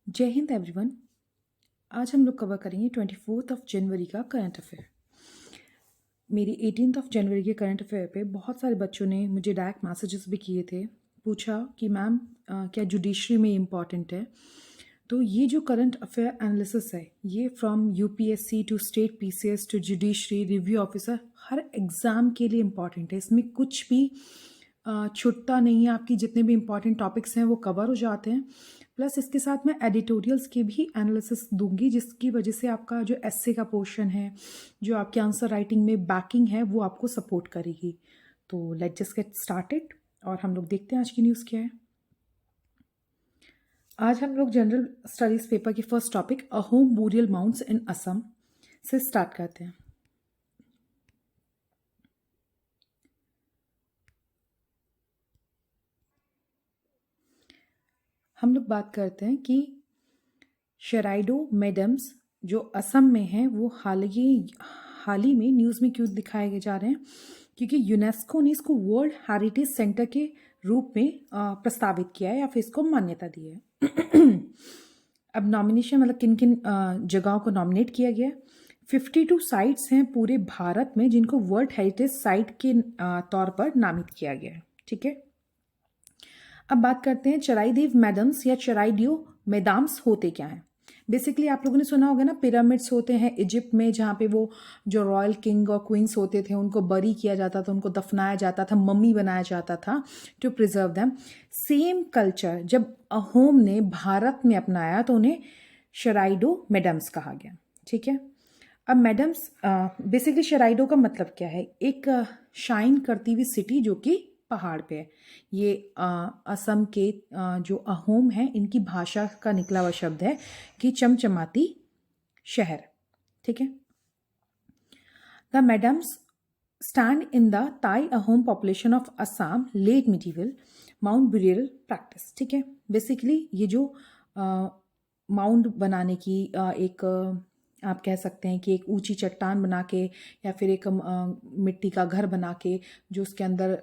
जय हिंद एवरीवन। आज हम लोग कवर करेंगे 24 जनवरी का करंट अफेयर। मेरी 18 जनवरी के करंट अफेयर पे बहुत सारे बच्चों ने मुझे डायरेक्ट मैसेजेस भी किए थे, पूछा कि मैम क्या जुडिशरी में इम्पॉर्टेंट है। तो ये जो करंट अफेयर एनालिसिस है ये from UPSC to state PCS to judiciary review officer हर एग्ज़ाम के लिए इम्पॉर्टेंट है। इसमें कुछ भी छूटता नहीं है, आपकी जितने भी इम्पॉर्टेंट टॉपिक्स हैं वो कवर हो जाते हैं। प्लस इसके साथ मैं एडिटोरियल्स की भी एनालिसिस दूंगी, जिसकी वजह से आपका जो एस्से का पोर्शन है, जो आपके आंसर राइटिंग में बैकिंग है, वो आपको सपोर्ट करेगी। तो लेट जस्ट गेट स्टार्टेड और हम लोग देखते हैं आज की न्यूज़ क्या है। आज हम लोग जनरल स्टडीज पेपर के first topic Ahom burial mounds in Assam से स्टार्ट करते हैं। हम लोग बात करते हैं कि शेराइडो मेडम्स जो असम में हैं वो हाल ही में न्यूज़ में क्यों दिखाए जा रहे हैं, क्योंकि यूनेस्को ने इसको वर्ल्ड हेरिटेज सेंटर के रूप में प्रस्तावित किया है या फिर इसको मान्यता दी है। अब नॉमिनेशन मतलब किन किन जगहों को नॉमिनेट किया गया। 52 साइट्स हैं पूरे भारत में जिनको वर्ल्ड हेरिटेज साइट के तौर पर नामित किया गया है। ठीक है, अब बात करते हैं चराइदेव मैडम्स या चराइडियो मैदाम्स होते क्या हैं। बेसिकली आप लोगों ने सुना होगा ना, पिरामिड्स होते हैं इजिप्ट में, जहाँ पे वो जो रॉयल किंग और क्वींस होते थे उनको बरी किया जाता था, उनको दफनाया जाता था, मम्मी बनाया जाता था to preserve them. Same culture जब अहोम ने भारत में अपनाया तो उन्हें शराइडो मैडम्स कहा गया। ठीक है, अब मैडम्स बेसिकली शराइडो का मतलब क्या है, एक शाइन करती हुई सिटी जो कि पहाड़ पे है। ये असम के जो अहोम है इनकी भाषा का निकला हुआ शब्द है कि चमचमाती शहर। ठीक है, the maidams stand in the Tai Ahom population of Assam late medieval mound burial practice. ठीक है, बेसिकली ये जो माउंट बनाने की एक आप कह सकते हैं कि एक ऊंची चट्टान बना के या फिर एक मिट्टी का घर बना के जो उसके अंदर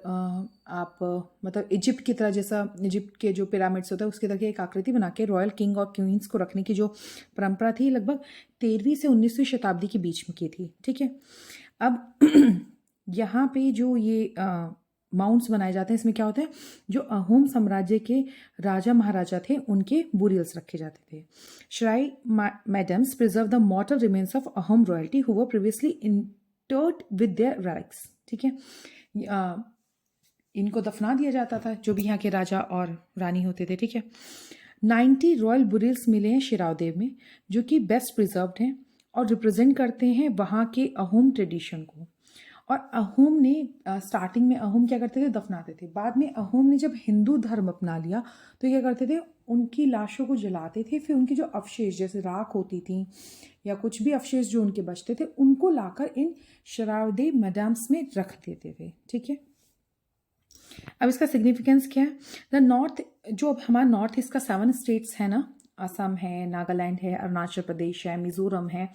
आप मतलब इजिप्ट की तरह, जैसा इजिप्ट के जो पिरामिड्स होता है उसकी तरह की एक आकृति बना के रॉयल किंग और क्वींस को रखने की जो परंपरा थी लगभग 13वीं से 19वीं शताब्दी के बीच में की थी। ठीक है, अब यहाँ पे जो ये माउंट्स बनाए जाते हैं इसमें क्या होता है, जो अहोम साम्राज्य के राजा महाराजा थे उनके बुरियल्स रखे जाते थे। Shrai maidams preserve the mortal remains of Ahom royalty who were previously interred with their relics. ठीक है, इनको दफना दिया जाता था जो भी यहाँ के राजा और रानी होते थे। ठीक है, 90 रॉयल बुरियल्स मिले हैं शिरावदेव में जो कि बेस्ट प्रिजर्व्ड हैं और रिप्रेजेंट करते हैं वहाँ के अहोम ट्रेडिशन को। और अहोम ने स्टार्टिंग में अहोम क्या करते थे, दफनाते थे। बाद में अहोम ने जब हिंदू धर्म अपना लिया तो क्या करते थे, उनकी लाशों को जलाते थे, फिर उनकी जो अवशेष जैसे राख होती थी या कुछ भी अवशेष जो उनके बचते थे उनको लाकर इन शरावदेव मैडम्स में रख देते थे। ठीक है, अब इसका सिग्निफिकेंस क्या है। द नॉर्थ, जो अब हमारा नॉर्थ ईस्ट का 7 स्टेट्स है ना, असम है, नागालैंड है, अरुणाचल प्रदेश है, मिजोरम है,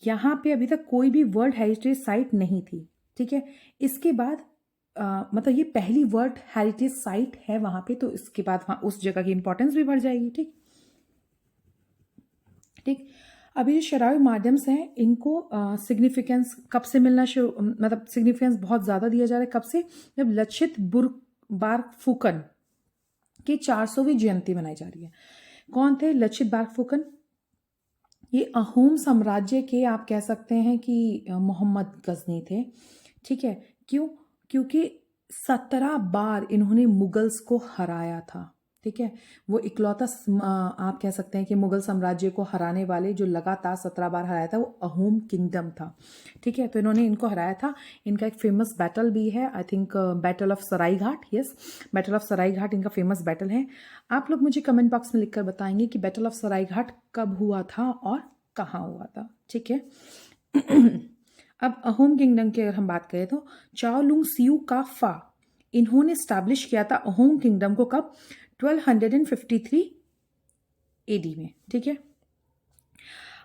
यहाँ पे अभी तक कोई भी वर्ल्ड हेरिटेज साइट नहीं थी। ठीक है, इसके बाद मतलब ये पहली वर्ल्ड हेरिटेज साइट है वहाँ पे, तो इसके बाद वहाँ उस जगह की इंपॉर्टेंस भी बढ़ जाएगी। ठीक ठीक, अभी जो शराबी माध्यम्स हैं इनको सिग्निफिकेंस कब से मिलना शुरू, मतलब सिग्निफिकेंस बहुत ज़्यादा दिया जा रहा है कब से, जब लचित बोरफुकन की 400वीं जयंती मनाई जा रही है। कौन थे लचित बोरफुकन? ये अहोम साम्राज्य के आप कह सकते हैं कि मोहम्मद गजनी थे। ठीक है, क्यों? क्योंकि 17 बार इन्होंने मुगल्स को हराया था। ठीक है, वो इकलौता आप कह सकते हैं कि मुगल साम्राज्य को हराने वाले जो लगातार 17 बार हराया था वो अहोम किंगडम था। ठीक है, तो इन्होंने इनको हराया था। इनका एक फेमस बैटल भी है, I think battle of Saraighat. Yes, battle of Saraighat इनका फेमस बैटल है। आप लोग मुझे कमेंट बॉक्स में लिखकर बताएंगे कि बैटल ऑफ सरायघाट कब हुआ था और कहाँ हुआ था। ठीक है, अब अहोम किंगडम की अगर हम बात करें तो चाओलुंग सियू का फा, इन्होंने स्टैब्लिश किया था अहोम किंगडम को कब, 1253 एडी में। ठीक है,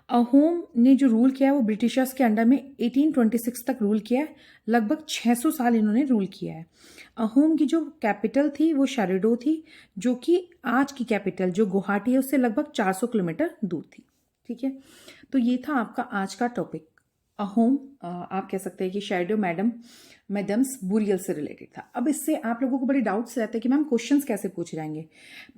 अहोम ने जो रूल किया है वो ब्रिटिशर्स के अंडर में 1826 तक रूल किया है, लगभग 600 साल इन्होंने रूल किया है। अहोम की जो कैपिटल थी वो शैरिडो थी, जो कि आज की कैपिटल जो गुवाहाटी है उससे लगभग 400 किलोमीटर दूर थी। ठीक है, तो ये था आपका आज का टॉपिक। अहोम आप कह सकते हैं कि शैरिडो मैडम्स बुरियल से रिलेटेड था। अब इससे आप लोगों को बड़े डाउट्स रहते हैं कि मैम क्वेश्चंस कैसे पूछे जाएंगे।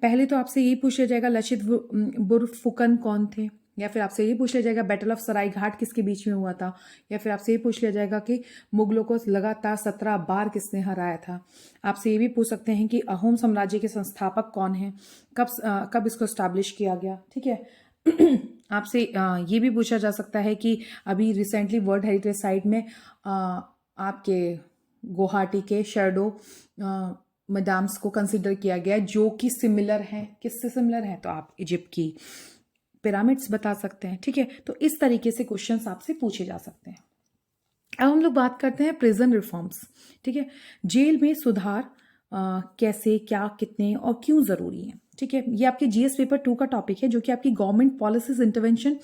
पहले तो आपसे यही पूछ लिया जाएगा लचित बुरफुकन कौन थे, या फिर आपसे ये पूछ लिया जाएगा बैटल ऑफ सराय घाट किसके बीच में हुआ था, या फिर आपसे ये पूछ लिया जाएगा कि मुगलों को लगातार 17 बार किसने हराया था। आपसे ये भी पूछ सकते हैं कि अहोम साम्राज्य के संस्थापक कौन हैं, कब इसको स्टैब्लिश किया गया। ठीक है, आपसे ये भी पूछा जा सकता है कि अभी रिसेंटली वर्ल्ड हेरिटेज साइट में आपके गुवाहाटी के शैरिडो मैडम्स को कंसिडर किया गया जो कि सिमिलर हैं। किससे सिमिलर हैं? तो आप इजिप्ट की पिरामिड्स बता सकते हैं। ठीक है, तो इस तरीके से क्वेश्चंस आपसे पूछे जा सकते हैं। अब हम लोग बात करते हैं प्रिजन रिफॉर्म्स। ठीक है, जेल में सुधार कैसे, क्या, कितने और क्यों जरूरी है। ठीक है, ये आपके जीएस पेपर 2 का टॉपिक है, जो कि आपकी government policies intervention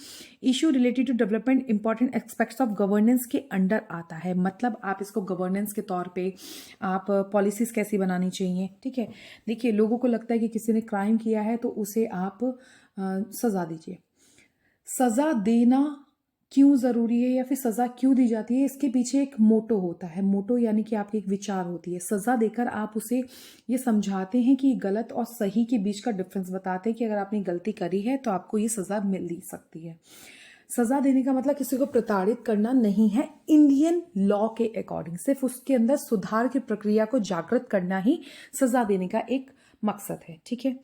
issue related to development important aspects of governance के अंडर आता है। मतलब आप इसको गवर्नेंस के तौर पे आप पॉलिसीज कैसी बनानी चाहिए। ठीक है, देखिए लोगों को लगता है कि किसी ने क्राइम किया है तो उसे आप सजा दीजिए। सजा देना क्यों जरूरी है या फिर सजा क्यों दी जाती है, इसके पीछे एक मोटो होता है। मोटो यानी कि आपकी एक विचार होती है। सजा देकर आप उसे ये समझाते हैं कि गलत और सही के बीच का डिफरेंस बताते हैं कि अगर आपने गलती करी है तो आपको ये सजा मिल सकती है। सजा देने का मतलब किसी को प्रताड़ित करना नहीं है। इंडियन लॉ के अकॉर्डिंग सिर्फ उसके अंदर सुधार की प्रक्रिया को जागृत करना ही सजा देने का एक मकसद है। ठीक है,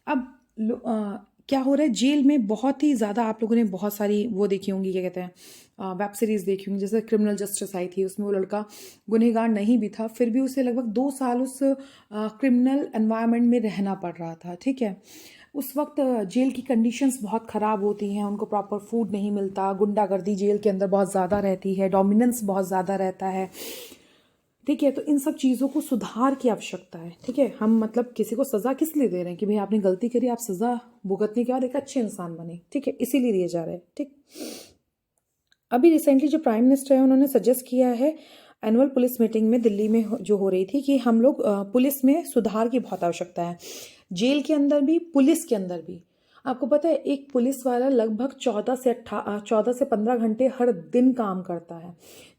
अब क्या हो रहा है जेल में, बहुत ही ज़्यादा आप लोगों ने बहुत सारी वो देखी होंगी, क्या कहते हैं, वेब सीरीज देखी होंगी। जैसे क्रिमिनल जस्टिस आई थी, उसमें वो लड़का गुनहगार नहीं भी था, फिर भी उसे लगभग 2 साल उस क्रिमिनल एनवायरनमेंट में रहना पड़ रहा था। ठीक है, उस वक्त जेल की कंडीशंस बहुत ख़राब होती हैं, उनको प्रॉपर फूड नहीं मिलता, गुंडागर्दी जेल के अंदर बहुत ज़्यादा रहती है, डोमिनेंस बहुत ज़्यादा रहता है। ठीक है, तो इन सब चीज़ों को सुधार की आवश्यकता है। ठीक है, हम मतलब किसी को सज़ा किस लिए दे रहे हैं कि भाई आपने गलती करी, आप सज़ा भुगतने के बाद एक अच्छे इंसान बने। ठीक है, इसीलिए दिए जा रहे हैं। ठीक, अभी रिसेंटली जो प्राइम मिनिस्टर है उन्होंने सजेस्ट किया है एनुअल पुलिस मीटिंग में दिल्ली में जो हो रही थी कि हम लोग पुलिस में सुधार की बहुत आवश्यकता है। जेल के अंदर भी, पुलिस के अंदर भी। आपको पता है एक पुलिस वाला लगभग 14 से 15 घंटे हर दिन काम करता है,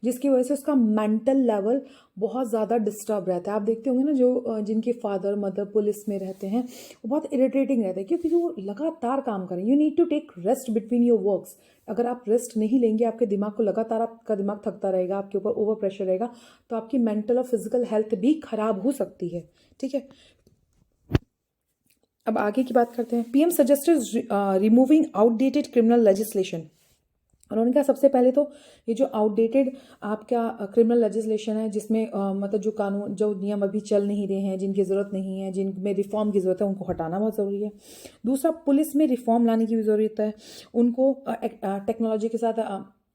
जिसकी वजह से उसका मेंटल लेवल बहुत ज़्यादा डिस्टर्ब रहता है। आप देखते होंगे ना जो जिनके फादर मदर पुलिस में रहते हैं वो बहुत इरिटेटिंग रहते हैं, क्योंकि वो लगातार काम करें। You need to take rest between your works. अगर आप रेस्ट नहीं लेंगे, आपके दिमाग को लगातार, आपका दिमाग थकता रहेगा, आपके ऊपर ओवर प्रेशर रहेगा, तो आपकी मेंटल और फिजिकल हेल्थ भी खराब हो सकती है। ठीक है, अब आगे की बात करते हैं। PM suggested removing outdated criminal legislation. उन्होंने कहा सबसे पहले तो ये जो आउटडेटेड आपका क्रिमिनल लेजिस्लेशन है, जिसमें मतलब जो कानून, जो नियम अभी चल नहीं रहे हैं, जिनकी ज़रूरत नहीं है, जिनमें रिफॉर्म की ज़रूरत है, उनको हटाना बहुत ज़रूरी है। दूसरा, पुलिस में रिफॉर्म लाने की भी ज़रूरत है। उनको टेक्नोलॉजी के साथ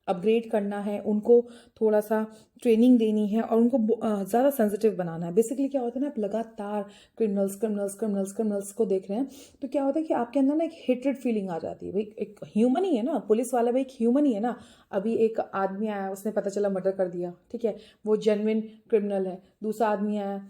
अपग्रेड करना है, उनको थोड़ा सा ट्रेनिंग देनी है और उनको ज़्यादा सेंसिटिव बनाना है। बेसिकली क्या होता है ना, आप लगातार क्रिमिनल्स को देख रहे हैं तो क्या होता है कि आपके अंदर ना एक हेट्रेड फीलिंग आ जाती है। भाई एक ह्यूमन ही है ना, पुलिस वाला भी एक ह्यूमन ही है ना। अभी एक आदमी आया, उसने पता चला मर्डर कर दिया, ठीक है, वो जेन्युइन क्रिमिनल है। दूसरा आदमी आया,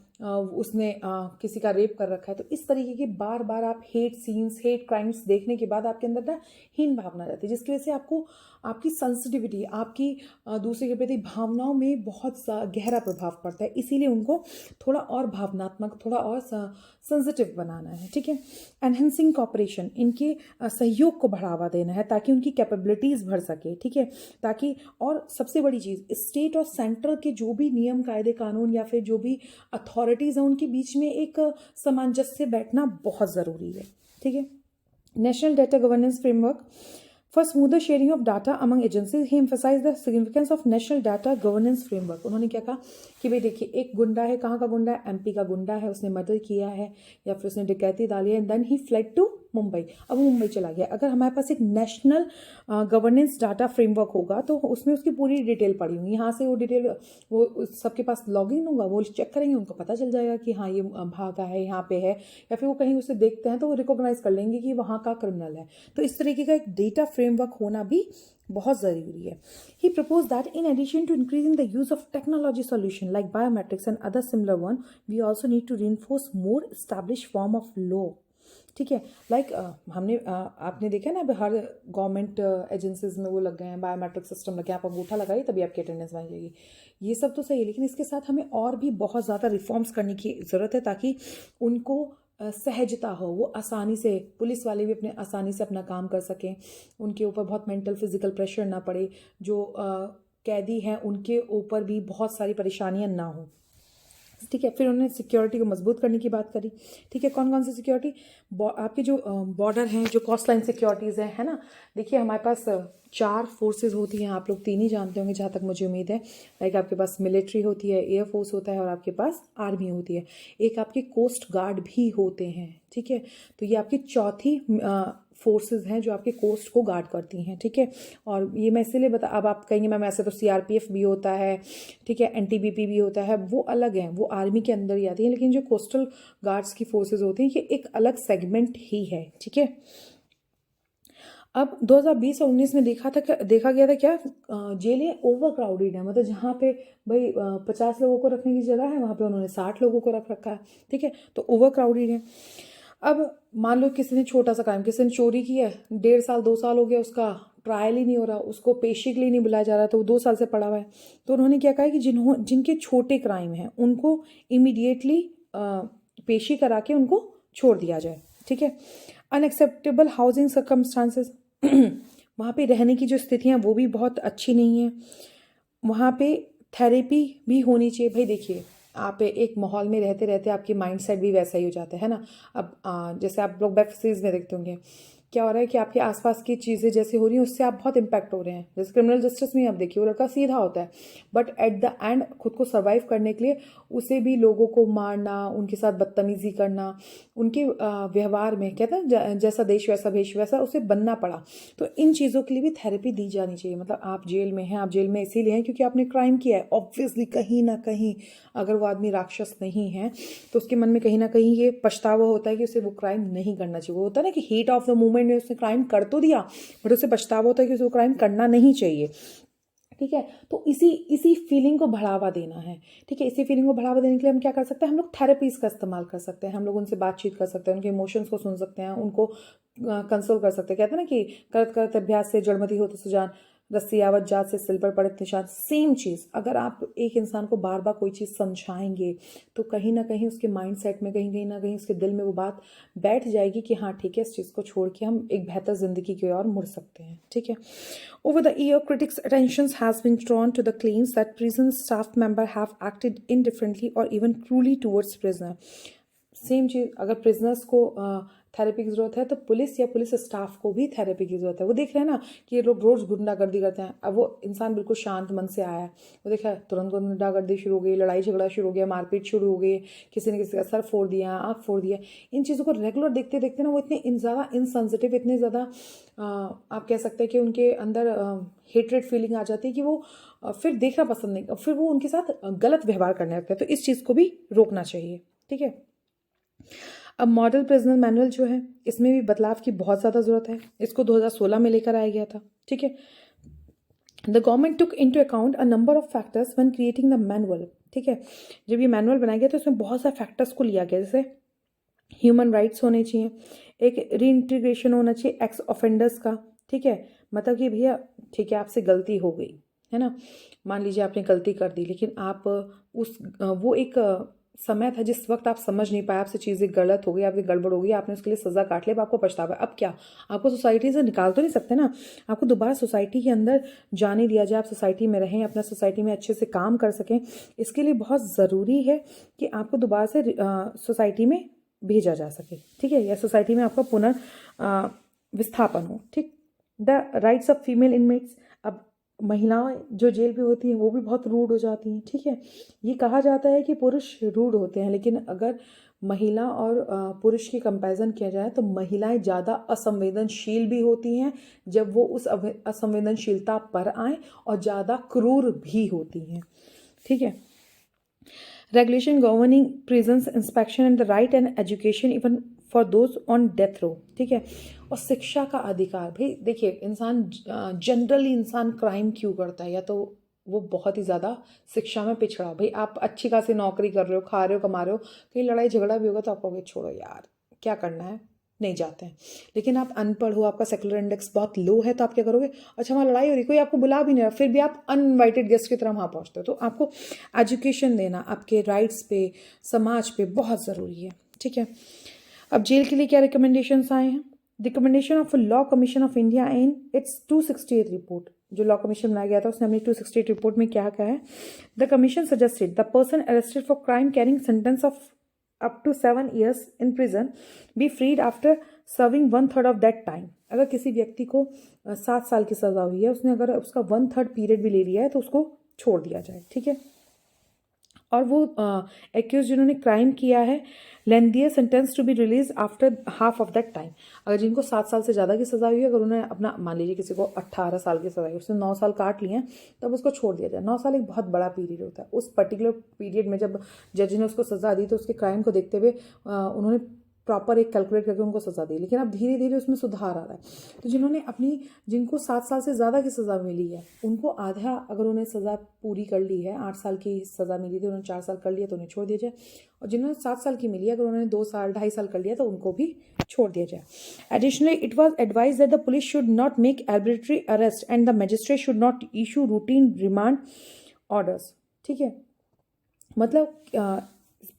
उसने किसी का रेप कर रखा है। तो इस तरीके की बार बार आप हेट सीन्स, हेट क्राइम्स देखने के बाद आपके अंदर ना हीन भावना रहती है, जिसकी वजह से आपको आपकी सेंसिटिविटी, आपकी दूसरे के प्रति भावनाओं में बहुत गहरा प्रभाव पड़ता है। इसीलिए उनको थोड़ा और भावनात्मक, थोड़ा और सेंसिटिव बनाना है। ठीक है, एनहेंसिंग कॉपरेशन, इनके सहयोग को बढ़ावा देना है ताकि उनकी कैपेबिलिटीज़ बढ़ सके। ठीक है, ताकि, और सबसे बड़ी चीज़, स्टेट और सेंट्रल के जो भी नियम कायदे कानून या फिर जो भी अथॉरिटीज़ हैं उनके बीच में एक सामंजस्य बैठना बहुत ज़रूरी है। ठीक है, national data governance framework For smoother sharing of data among agencies, he emphasized the significance of national data governance framework. उन्होंने क्या कहा कि भाई देखिए एक गुंडा है, कहाँ का गुंडा है, एमपी का गुंडा है, उसने मर्डर किया है या फिर उसने डकैती डाली है, then he fled to Mumbai. अब वो मुंबई चला गया। अगर हमारे पास एक नेशनल गवर्नेंस डाटा फ्रेमवर्क होगा तो उसमें उसकी पूरी डिटेल पड़ी हुई, यहाँ से वो डिटेल वो सबके पास लॉगिन होगा, वो चेक करेंगे, उनको पता चल जाएगा कि हाँ ये भागा है, यहाँ पे है, या फिर वो कहीं उसे देखते हैं तो वो रिकॉग्नाइज कर लेंगे कि वहाँ का क्रिमिनल है। तो इस तरीके का एक डेटा फ्रेमवर्क होना भी बहुत ज़रूरी है। He proposed that in addition to increasing the use of technology solution like biometrics and other similar one, we also need to reinforce more established form of law। ठीक है, लाइक हमने आपने देखा ना, अब हर गवर्नमेंट एजेंसीज में वो लग गए हैं, बायोमेट्रिक सिस्टम लगे हैं, आप अंगूठा लगाइए तभी आपकी अटेंडेंस बन जाएगी। ये सब तो सही है, लेकिन इसके साथ हमें और भी बहुत ज़्यादा रिफॉर्म्स करने की ज़रूरत है ताकि उनको सहजता हो, वो आसानी से, पुलिस वाले भी अपने आसानी से अपना काम कर सकें, उनके ऊपर बहुत मेंटल फिजिकल प्रेशर ना पड़े, जो कैदी हैं उनके ऊपर भी बहुत सारी परेशानियां ना हो। ठीक है, फिर उन्होंने सिक्योरिटी को मजबूत करने की बात करी। ठीक है, कौन कौन सी सिक्योरिटी, आपके जो बॉर्डर हैं, जो कोस्ट लाइन सिक्योरिटीज़ हैं, है ना। देखिए हमारे पास 4 फोर्सेज होती हैं, आप लोग 3 ही जानते होंगे जहाँ तक मुझे उम्मीद है। लाइक आपके पास मिलिट्री होती है, एयरफोर्स होता है और आपके पास आर्मी होती है, एक आपके कोस्ट गार्ड भी होते हैं। ठीक है, तो ये आपकी चौथी फोर्सेस हैं जो आपके कोस्ट को गार्ड करती हैं। ठीक है, और ये मैं इसीलिए अब आप कहेंगे मैम ऐसे तो सीआरपीएफ भी होता है, ठीक है, एनटीबीपी भी होता है, वो अलग हैं, वो आर्मी के अंदर ही आती हैं, लेकिन जो कोस्टल गार्ड्स की फोर्सेस होती हैं ये एक अलग सेगमेंट ही है। ठीक है, अब 2020 और 19 में देखा गया था क्या, जेलें ओवर क्राउडेड है, मतलब जहाँ पे भाई 50 लोगों को रखने की जगह है वहाँ पे उन्होंने 60 लोगों को रख रखा है। ठीक है, तो ओवर क्राउडेड है। अब मान लो किसी ने छोटा सा क्राइम, किसी ने चोरी की है, 1.5 साल 2 साल हो गया, उसका ट्रायल ही नहीं हो रहा, उसको पेशी के लिए नहीं बुलाया जा रहा, तो वो 2 साल से पड़ा हुआ है। तो उन्होंने क्या कहा कि जिनके छोटे क्राइम हैं उनको इमीडिएटली पेशी करा के उनको छोड़ दिया जाए। ठीक है, अनएक्सेप्टेबल हाउसिंग सर्कमस्टांसेस, वहाँ पे रहने की जो स्थितियाँ वो भी बहुत अच्छी नहीं है, वहाँ पे थेरेपी भी होनी चाहिए। भाई देखिए आप एक माहौल में रहते रहते आपकी माइंड सेट भी वैसा ही हो जाता है ना। अब जैसे आप लोग वेब सीरीज में देखते होंगे, क्या हो रहा है कि आपके आसपास की चीज़ें जैसे हो रही हैं उससे आप बहुत इम्पैक्ट हो रहे हैं। जैसे क्रिमिनल जस्टिस में आप देखिए वो लड़का सीधा होता है, बट एट द एंड खुद को सर्वाइव करने के लिए उसे भी लोगों को मारना, उनके साथ बदतमीजी करना, उनके व्यवहार में कहते हैं जैसा देश वैसा भेष, वैसा उसे बनना पड़ा। तो इन चीज़ों के लिए भी थेरेपी दी जानी चाहिए। मतलब आप जेल में हैं, आप जेल में इसीलिए हैं क्योंकि आपने क्राइम किया है। ऑब्वियसली कहीं ना कहीं अगर वो आदमी राक्षस नहीं है तो उसके मन में कहीं ना कहीं ये पछतावा होता है कि उसे वो क्राइम नहीं करना चाहिए। वो होता है ना कि हीट ऑफ द मोमेंट में उसने क्राइम कर तो दिया, बट उसे पछतावा होता है कि उसे वो क्राइम करना नहीं चाहिए। ठीक है, तो इसी फीलिंग को बढ़ावा देना है। ठीक है, इसी फीलिंग को बढ़ावा देने के लिए हम क्या कर सकते हैं, हम लोग थेरेपीज का इस्तेमाल कर सकते हैं, हम लोग उनसे बातचीत कर सकते हैं, उनके इमोशंस को सुन सकते हैं, उनको कंसोल कर सकते हैं। कहते हैं ना कि करत करत अभ्यास से जड़मति होते सुजान, रस्सी आवत जात से सिल पर पड़त निशान। सेम चीज़, अगर आप एक इंसान को बार बार कोई चीज़ समझाएंगे तो कहीं ना कहीं उसके माइंड सेट में, कहीं ना कहीं उसके दिल में वो बात बैठ जाएगी कि हाँ ठीक है, इस चीज़ को छोड़ के हम एक बेहतर जिंदगी की ओर मुड़ सकते हैं। ठीक है, over the year, critics' attention has been drawn to the claims that prison staff members have acted indifferently or even cruelly towards prisoner। Same चीज़, अगर प्रिजनर्स को थेरेपी की ज़रूरत है तो पुलिस या पुलिस स्टाफ को भी थेरेपी की ज़रूरत है। वो देख रहे हैं ना कि ये लोग रोज़ गुंडागर्दी करते हैं। अब वो इंसान बिल्कुल शांत मन से आया है, वो देखा है तुरंत गुंडागर्दी शुरू हो गई, लड़ाई झगड़ा शुरू हो गया, मारपीट शुरू हो गई, किसी ने किसी का सर फोड़ दिया, आँख फोड़ दिया। इन चीज़ों को रेगुलर देखते देखते ना वो इतने ज़्यादा इनसेंसिटिव, इतने ज़्यादा आप कह सकते हैं कि उनके अंदर हेट्रेड फीलिंग आ जाती है कि वो फिर देखना पसंद नहीं, फिर वो उनके साथ गलत व्यवहार करने लगते हैं। तो इस चीज़ को भी रोकना चाहिए। ठीक है, अब मॉडल प्रिजनर मैनुअल जो है इसमें भी बदलाव की बहुत ज़्यादा ज़रूरत है। इसको 2016 में लेकर आया गया था। ठीक है, the government took into account a number of factors when creating the manual. ठीक है, जब ये मैनुअल बनाया गया तो इसमें बहुत सारे फैक्टर्स को लिया गया, जैसे ह्यूमन राइट्स होने चाहिए, एक रीइंटीग्रेशन होना चाहिए एक्स ऑफेंडर्स का। ठीक है, मतलब कि भैया ठीक है आपसे गलती हो गई है ना, मान लीजिए आपने गलती कर दी, लेकिन आप वो एक समय था जिस वक्त आप समझ नहीं पाए, आपसे चीज़ें गलत हो गई, आपकी गड़बड़ हो गई, आपने उसके लिए सज़ा काट लिया, अब आपको पछतावा है। अब क्या, आपको सोसाइटी से निकाल तो नहीं सकते ना, आपको दोबारा सोसाइटी के अंदर जाने दिया जाए, आप सोसाइटी में रहें, अपना सोसाइटी में अच्छे से काम कर सकें। इसके लिए बहुत ज़रूरी है कि आपको दोबारा से सोसाइटी में भेजा जा सके। ठीक है, या सोसाइटी में आपका विस्थापन हो। ठीक, the rights of female inmates, अब महिलाएं जो जेल पे होती हैं वो भी बहुत रूड हो जाती हैं, ठीक है। ये कहा जाता है कि पुरुष रूड होते हैं, लेकिन अगर महिला और पुरुष की कंपैरिजन किया जाए तो महिलाएं ज़्यादा असंवेदनशील भी होती हैं जब वो उस असंवेदनशीलता पर आए, और ज़्यादा क्रूर भी होती हैं, ठीक है। Regulation governing prisons inspection and the right and education even for those on death row, ठीक है। और शिक्षा का अधिकार, भाई देखिए इंसान जनरली इंसान क्राइम क्यों करता है, या तो वो बहुत ही ज़्यादा शिक्षा में पिछड़ा। भाई आप अच्छी खासी नौकरी कर रहे हो, खा रहे हो, कमा रहे हो, कहीं लड़ाई झगड़ा भी होगा तो आप कहोगे छोड़ो यार क्या करना है, नहीं जाते हैं। लेकिन आप अनपढ़ हो, आपका सेकुलर इंडेक्स बहुत लो है, तो आप क्या करोगे, अच्छा वहाँ लड़ाई हो रही, कोई आपको बुला भी नहीं रहा, फिर भी आप अनइनवाइटेड गेस्ट की तरह वहाँ पहुँचते हो। तो आपको एजुकेशन देना आपके राइट्स पे, समाज पे बहुत ज़रूरी है, ठीक है। अब जेल के लिए क्या रिकमेंडेशंस आए हैं। Recommendation of law commission of India in its 268 report, जो लॉ कमीशन बनाया गया था उसने अपनी 268 रिपोर्ट में क्या कहा है। The commission suggested the person arrested for crime carrying sentence of up to 7 years in prison be freed after serving 1/3 of that time। अगर किसी व्यक्ति को 7 साल की सजा हुई है, उसने अगर उसका 1/3 पीरियड भी ले लिया है तो उसको छोड़ दिया जाए, ठीक है। और वो एक्यूज जिन्होंने क्राइम किया है, lengthier sentence to be release after half of that time. अगर जिनको 7 साल से ज़्यादा की सजा हुई है, अगर उन्हें अपना मान लीजिए किसी को 18 साल की सजा हुई, उसने 9 साल काट लिए हैं, तब उसको छोड़ दिया जाए। 9 साल एक बहुत बड़ा पीरियड होता है। उस पर्टिकुलर पीरियड में जब जज ने उसको सजा दी तो उसके क्राइम को देखते हुए उन्होंने प्रॉपर एक कैलकुलेट करके उनको सजा दी। लेकिन अब धीरे धीरे उसमें सुधार आ रहा है। तो जिनको 7 साल से ज़्यादा की सज़ा मिली है, उनको आधा, अगर उन्हें सज़ा पूरी कर ली है, 8 साल की सज़ा मिली थी, उन्होंने 4 साल कर लिया तो उन्हें छोड़ दिया जाए। और जिन्होंने 7 साल की मिली है, अगर उन्होंने 2 साल 2.5 साल कर लिया तो उनको भी छोड़ दिया जाए। Additionally it was advise that the police should not make arbitrary arrest and the magistrate should not issue routine remand orders, ठीक है। मतलब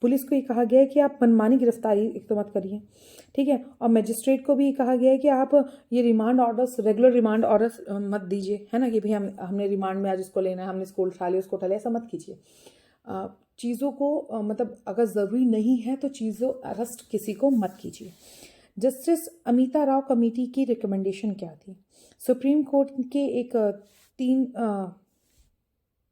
पुलिस को ये कहा गया है कि आप मनमानी गिरफ्तारी एक तो मत करिए, ठीक है। और मजिस्ट्रेट को भी कहा गया है कि आप ये remand orders, regular remand orders मत दीजिए, है ना, कि भाई हमने रिमांड में आज इसको लेना है, हमने इसको उठा लिया, उसको उठा लिया, ऐसा मत कीजिए। चीज़ों को मतलब अगर ज़रूरी नहीं है तो चीज़ों अरेस्ट किसी को मत कीजिए। जस्टिस अमिता राव कमेटी की रिकमेंडेशन क्या थी। सुप्रीम कोर्ट के एक 3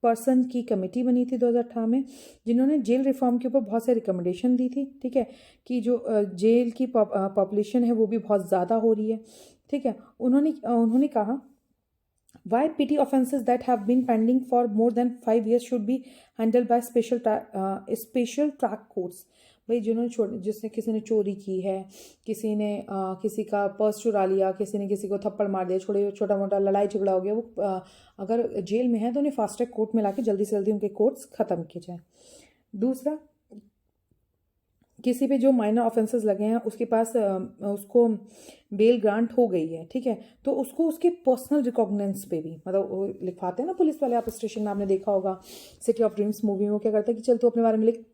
पर्सन की कमेटी बनी थी 2018 में, जिन्होंने जेल रिफॉर्म के ऊपर बहुत से रिकमेंडेशन दी थी, ठीक है, कि जो जेल की पॉपुलेशन है वो भी बहुत ज़्यादा हो रही है, ठीक है। उन्होंने कहा Y petty offences that have been pending for more than 5 years should be handled by special track courts। भाई जिसने किसी ने चोरी की है, किसी ने किसी का पर्स चुरा लिया, किसी ने किसी को थप्पड़ मार दिया, छोटा मोटा लड़ाई झगड़ा हो गया, वो अगर जेल में है तो उन्हें फास्ट ट्रैक कोर्ट में लाके जल्दी से जल्दी उनके कोर्ट्स ख़त्म किए जाए। दूसरा, किसी पे जो माइनर ऑफेंसेस लगे हैं उसके पास उसको बेल ग्रांट हो गई है, ठीक है, तो उसको उसके पर्सनल रिकॉग्निजेंस पे भी, मतलब वो लिखवाते हैं ना पुलिस वाले, आप स्टेशन में आपने देखा होगा सिटी ऑफ ड्रीम्स मूवी में, वो क्या करते हैं कि चल तू अपने बारे में लिख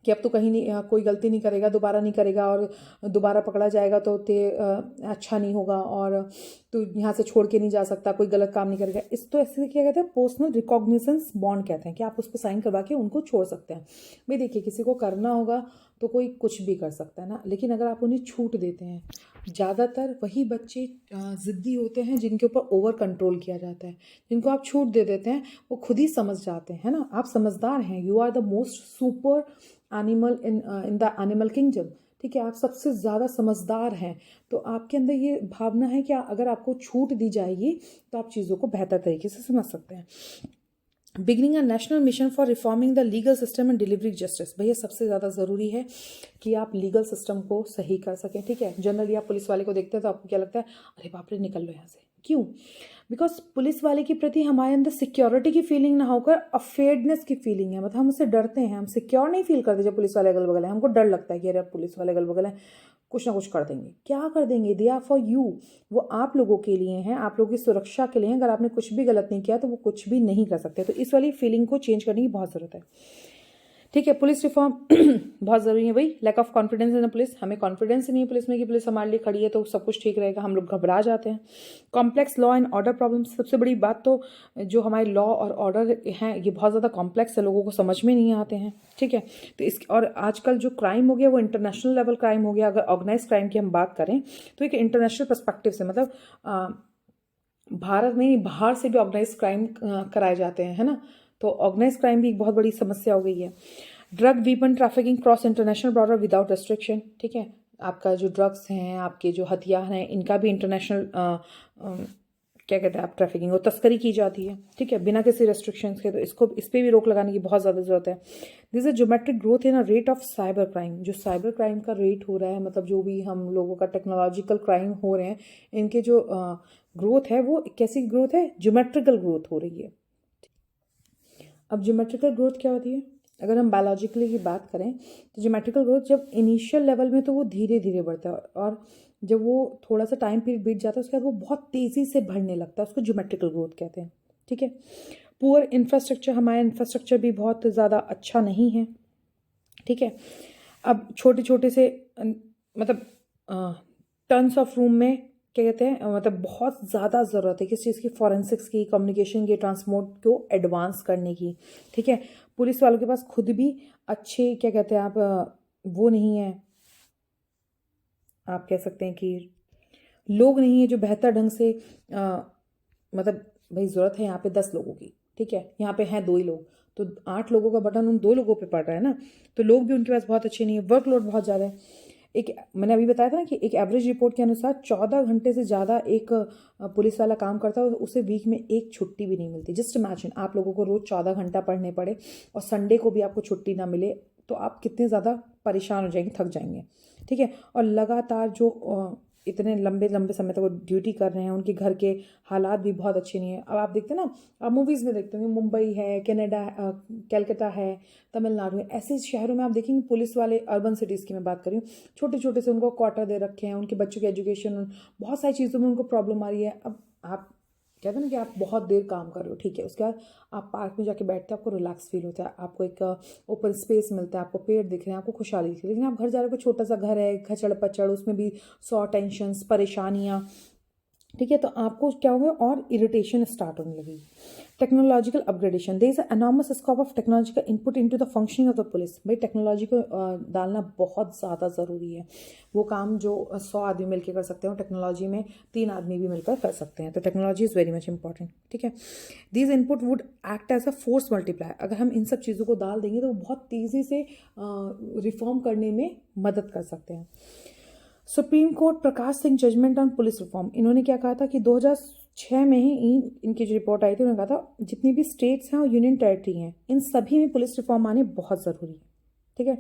कि अब तो कहीं नहीं, कोई गलती नहीं करेगा, दोबारा नहीं करेगा, और दोबारा पकड़ा जाएगा तो अच्छा नहीं होगा, और तू यहाँ से छोड़ के नहीं जा सकता, कोई गलत काम नहीं करेगा। इस तो ऐसे क्या कहते हैं, पर्सनल रिकॉग्निजेंस बॉन्ड कहते हैं, कि आप उस पर साइन करवा के उनको छोड़ सकते हैं। भाई देखिए किसी को करना होगा तो कोई कुछ भी कर सकता है ना, लेकिन अगर आप उन्हें छूट देते हैं, ज़्यादातर वही बच्चे ज़िद्दी होते हैं जिनके ऊपर ओवर कंट्रोल किया जाता है। जिनको आप छूट दे देते हैं वो खुद ही समझ जाते हैं, है ना, आप समझदार हैं, you are the most super animal in the animal kingdom, ठीक है, आप सबसे ज़्यादा समझदार हैं। तो आपके अंदर ये भावना है कि अगर आपको छूट दी जाएगी तो आप चीज़ों को बेहतर तरीके से समझ सकते हैं। Beginning a national mission for reforming the legal system and delivery justice, भैया सबसे ज़्यादा ज़रूरी है कि आप लीगल सिस्टम को सही कर सकें, ठीक है। जनरली आप पुलिस वाले को देखते हैं तो आपको क्या लगता है, अरे बाप रे निकल लो यहाँ से, क्यों? बिकॉज पुलिस वाले के प्रति हमारे अंदर सिक्योरिटी की फीलिंग ना होकर अफेयर्डनेस की फीलिंग है, मतलब हम उससे डरते हैं, हम सिक्योर नहीं फील करते जब पुलिस वाले अगल बगल है, हमको डर लगता है कि अरे पुलिस वाले अगल बगल है, कुछ ना कुछ कर देंगे। क्या कर देंगे? दे आर फॉर यू, वो आप लोगों के लिए हैं, आप लोगों की सुरक्षा के लिए। अगर आपने कुछ भी गलत नहीं किया तो वो कुछ भी नहीं कर सकते। तो इस वाली फीलिंग को चेंज करने की बहुत ज़रूरत है, ठीक है। पुलिस रिफॉर्म बहुत ज़रूरी है भाई। Lack of confidence in police, हमें कॉन्फिडेंस ही नहीं है पुलिस में कि पुलिस हमारे लिए खड़ी है तो सब कुछ ठीक रहेगा, हम लोग घबरा जाते हैं। Complex law and order problems, सबसे बड़ी बात तो जो हमारे लॉ और ऑर्डर हैं ये बहुत ज़्यादा कॉम्प्लेक्स है, लोगों को समझ में नहीं आते हैं, ठीक है। तो इस और आजकल जो क्राइम हो गया वो इंटरनेशनल लेवल क्राइम हो गया। अगर ऑर्गेनाइज क्राइम की हम बात करें तो एक इंटरनेशनल पर्सपेक्टिव से, मतलब भारत में नहीं, बाहर से भी ऑर्गेनाइज क्राइम कराए जाते हैं, है ना। तो ऑर्गेनाइज क्राइम भी एक बहुत बड़ी समस्या हो गई है। Drug weapon trafficking cross international border without restriction, ठीक है। आपका जो ड्रग्स हैं, आपके जो हथियार हैं, इनका भी इंटरनेशनल क्या कहते हैं आप, ट्रैफिकिंग और तस्करी की जाती है, ठीक है, बिना किसी रेस्ट्रिक्शंस के। तो इसको, इस पर भी रोक लगाने की बहुत ज़्यादा ज़रूरत है। This is geometric growth in a rate of cyber crime. जो साइबर क्राइम का रेट हो रहा है, मतलब जो भी हम लोगों का टेक्नोलॉजिकल क्राइम हो रहे हैं, इनके जो ग्रोथ है वो कैसी ग्रोथ है, ज्योमेट्रिकल ग्रोथ हो रही है। अब ज्योमेट्रिकल ग्रोथ क्या होती है? अगर हम बायोलॉजिकली की बात करें तो ज्योमेट्रिकल ग्रोथ जब इनिशियल लेवल में तो वो धीरे धीरे बढ़ता है, और जब वो थोड़ा सा टाइम पीरियड बीत जाता है उसके बाद वो बहुत तेज़ी से बढ़ने लगता है, उसको ज्योमेट्रिकल ग्रोथ कहते हैं, ठीक है। पुअर इंफ्रास्ट्रक्चर, हमारा इंफ्रास्ट्रक्चर भी बहुत ज़्यादा अच्छा नहीं है, ठीक है। अब छोटे छोटे से मतलब टर्न्स ऑफ रूम में क्या कहते हैं, मतलब बहुत ज़्यादा ज़रूरत है किस चीज़ की, फॉरेंसिक्स की, कम्युनिकेशन की, ट्रांसपोर्ट को एडवांस करने की, ठीक है। पुलिस वालों के पास खुद भी अच्छे क्या कहते हैं आप, वो नहीं है, आप कह सकते हैं कि लोग नहीं है जो बेहतर ढंग से मतलब भाई ज़रूरत है यहाँ पे 10 लोगों की, ठीक है, यहाँ पे हैं 2 ही लोग, तो 8 लोगों का बटन उन 2 लोगों पे पड़ रहा है ना। तो लोग भी उनके पास बहुत अच्छे नहीं है, वर्कलोड बहुत ज़्यादा है। एक मैंने अभी बताया था ना कि एक एवरेज रिपोर्ट के अनुसार 14 घंटे से ज़्यादा एक पुलिस वाला काम करता है और उसे वीक में एक छुट्टी भी नहीं मिलती। जस्ट इमेजिन, आप लोगों को रोज़ 14 घंटा पढ़ने पड़े और संडे को भी आपको छुट्टी ना मिले, तो आप कितने ज़्यादा परेशान हो जाएंगे, थक जाएंगे, ठीक है। और लगातार जो इतने लंबे लंबे समय तक वो ड्यूटी कर रहे हैं, उनके घर के हालात भी बहुत अच्छे नहीं है। अब आप देखते हैं ना, आप मूवीज़ में देखते होंगे, मुंबई है, कनाडा, कलकत्ता है, तमिलनाडु है, ऐसे शहरों में आप देखेंगे पुलिस वाले, अर्बन सिटीज़ की मैं बात कर रही हूँ, छोटे छोटे से उनको क्वार्टर दे रखे हैं, उनके बच्चों की एजुकेशन, बहुत सारी चीज़ों में उनको प्रॉब्लम आ रही है। अब आप कहते हैं ना कि आप बहुत देर काम कर रहे हो, ठीक है, उसके बाद आप पार्क में जाके बैठते हो, आपको रिलैक्स फील होता है, आपको एक ओपन स्पेस मिलता है, आपको पेड़ दिख रहे हैं, आपको खुशहाली दिख रही है। लेकिन आप घर जा रहे हो, छोटा सा घर है, खचड़ पचड़, उसमें भी 100 टेंशन्स, परेशानियाँ, ठीक है। तो आपको क्या होगा, और इरिटेशन स्टार्ट होने लगेगी। Technological upgradation, there is a enormous scope of technology का input into the functioning of the police. भाई टेक्नोलॉजी को डालना बहुत ज़्यादा ज़रूरी है। वो काम जो 100 आदमी मिलकर कर सकते हैं, टेक्नोलॉजी में 3 आदमी भी मिलकर कर सकते हैं। तो technology is very much important, ठीक है। These input would act as a force multiplier. अगर हम इन सब चीज़ों को डाल देंगे तो वो बहुत तेज़ी से रिफॉर्म करने में मदद कर सकते हैं। Supreme Court Prakash Singh judgment on police reform, इन्होंने क्या कहा था कि 2006 में ही इनकी जो रिपोर्ट आई थी, उन्होंने कहा था जितनी भी स्टेट्स हैं और यूनियन टेरिटरी हैं, इन सभी में पुलिस रिफॉर्म आने बहुत ज़रूरी है, ठीक है।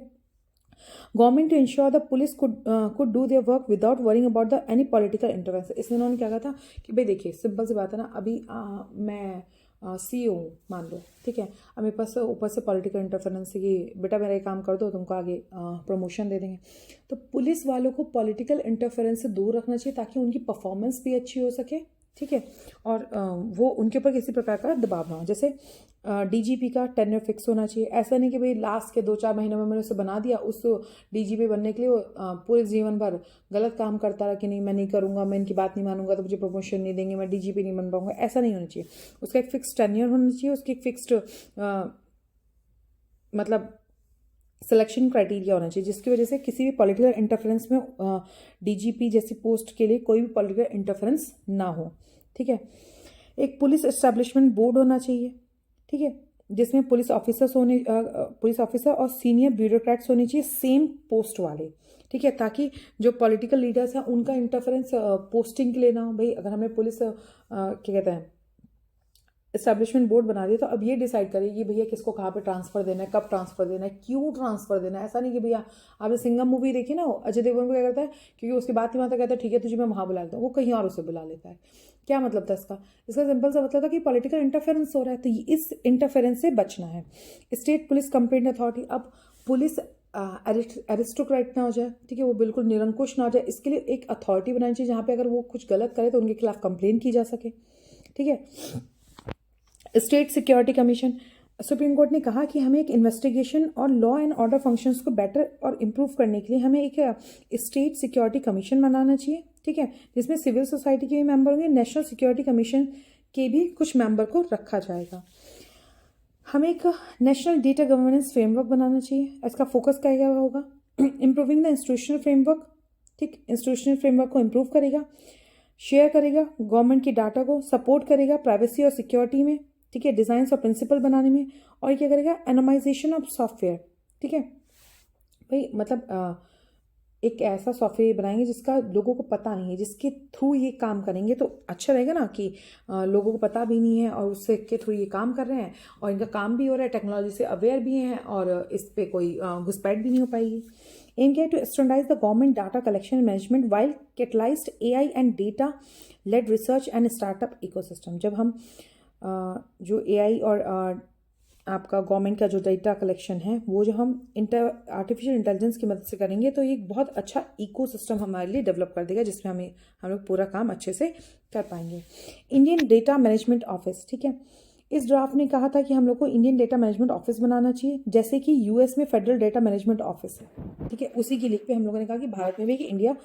Government to ensure the police could do their work without worrying about the any political intervention. इसमें उन्होंने क्या कहा था कि भाई देखिए, सिंपल सी बात है ना, अभी मैं CEO हूँ मान लो, ठीक है, अब मेरे पास ऊपर से पॉलिटिकल इंटरफेरेंस कि बेटा मेरा ये काम कर दो, तुमको आगे प्रमोशन दे देंगे। तो पुलिस वालों को पॉलिटिकल इंटरफेरेंस से दूर रखना चाहिए ताकि उनकी परफॉर्मेंस भी अच्छी हो सके, ठीक है, और वो उनके ऊपर किसी प्रकार का दबाव ना हो। जैसे DGP का टेन्योर फिक्स होना चाहिए। ऐसा नहीं कि भाई लास्ट के 2-4 महीनों में मैंने उसे बना दिया, उस DGP बनने के लिए वो पूरे जीवन भर गलत काम करता रहा कि नहीं मैं नहीं करूँगा, मैं इनकी बात नहीं मानूंगा तो मुझे प्रमोशन नहीं देंगे, मैं DGP नहीं बन पाऊंगा। ऐसा नहीं होना चाहिए। उसका एक फिक्स टेन्योर होना चाहिए, उसकी एक फिक्स्ड मतलब सिलेक्शन क्राइटेरिया होना चाहिए, जिसकी वजह से किसी भी पॉलिटिकल इंटरफेरेंस में DGP जैसी पोस्ट के लिए कोई भी पॉलिटिकल इंटरफेरेंस ना हो, ठीक है। एक पुलिस एस्टेब्लिशमेंट बोर्ड होना चाहिए, ठीक है, जिसमें पुलिस ऑफिसर और सीनियर ब्यूरोक्रेट्स होने चाहिए सेम पोस्ट वाले, ठीक है, ताकि जो पॉलिटिकल लीडर्स हैं उनका इंटरफेरेंस पोस्टिंग के लिए ना हो। भाई अगर हमें पुलिस क्या कहते हैं एस्टेब्लिशमेंट बोर्ड बना दिया, तो अब ये डिसाइड करें कि भैया किसको कहाँ पे ट्रांसफर देना है, कब ट्रांसफर देना है, क्यों ट्रांसफर देना है। ऐसा नहीं कि भैया, आपने सिंघम मूवी देखी ना, अजय देवगन को क्या करता है, क्योंकि उसकी बात नहीं मानता, कहता है ठीक है तुझे मैं वहाँ बुला लेता हूँ, वो कहीं और उसे बुला लेता है। क्या मतलब था इसका? इसका सिंपल सा मतलब था कि पॉलिटिकल इंटरफेरेंस हो रहा है, तो इस इंटरफेरेंस से बचना है। स्टेट पुलिस कंप्लेंट अथॉरिटी, अब पुलिस एरिस्टोक्रेट ना हो जाए, ठीक है, वो बिल्कुल निरंकुश ना हो जाए, इसके लिए एक अथॉरिटी बनानी चाहिए जहाँ पे अगर वो कुछ गलत करे तो उनके खिलाफ कंप्लेन की जा सके, ठीक है। State security commission, supreme court ने कहा कि हमें एक इन्वेस्टिगेशन और लॉ एंड ऑर्डर फंक्शंस को बेटर और इम्प्रूव करने के लिए हमें एक स्टेट सिक्योरिटी कमीशन बनाना चाहिए, ठीक है, जिसमें सिविल सोसाइटी के भी मेंबर होंगे, नेशनल सिक्योरिटी कमीशन के भी कुछ मेंबर को रखा जाएगा। हमें एक नेशनल डेटा गवर्नेंस फ्रेमवर्क बनाना चाहिए। इसका फोकस क्या होगा? इम्प्रूविंग द इंस्टीट्यूशनल फ्रेमवर्क, ठीक, इंस्टीट्यूशनल फ्रेमवर्क को इम्प्रूव करेगा। शेयर करेगा गवर्नमेंट की डाटा को, सपोर्ट करेगा प्राइवेसी और सिक्योरिटी में, ठीक है, डिज़ाइंस और प्रिंसिपल बनाने में, और क्या करेगा, एनोमाइजेशन ऑफ सॉफ्टवेयर, ठीक है भाई, मतलब एक ऐसा सॉफ्टवेयर बनाएंगे जिसका लोगों को पता नहीं है, जिसके थ्रू ये काम करेंगे तो अच्छा रहेगा ना कि लोगों को पता भी नहीं है और उससे के थ्रू ये काम कर रहे हैं और इनका काम भी हो रहा है, टेक्नोलॉजी से अवेयर भी हैं और इस पर कोई घुसपैठ भी नहीं हो पाएगी। एम क्या है, to standardize the government data collection and management while catalysed AI and data led research and startup ecosystem. जब हम जो AI और आपका गवर्नमेंट का जो डेटा कलेक्शन है वो जो हम आर्टिफिशियल इंटेलिजेंस की मदद से करेंगे तो ये एक बहुत अच्छा इकोसिस्टम हमारे लिए डेवलप कर देगा, जिसमें हम लोग पूरा काम अच्छे से कर पाएंगे। इंडियन डेटा मैनेजमेंट ऑफिस, ठीक है, इस ड्राफ्ट ने कहा था कि हम लोग को इंडियन डेटा मैनेजमेंट ऑफिस बनाना चाहिए, जैसे कि US में फेडरल डेटा मैनेजमेंट ऑफिस है, ठीक है, उसी की लीक पे हम लोगों ने कहा कि भारत में भी कि इंडिया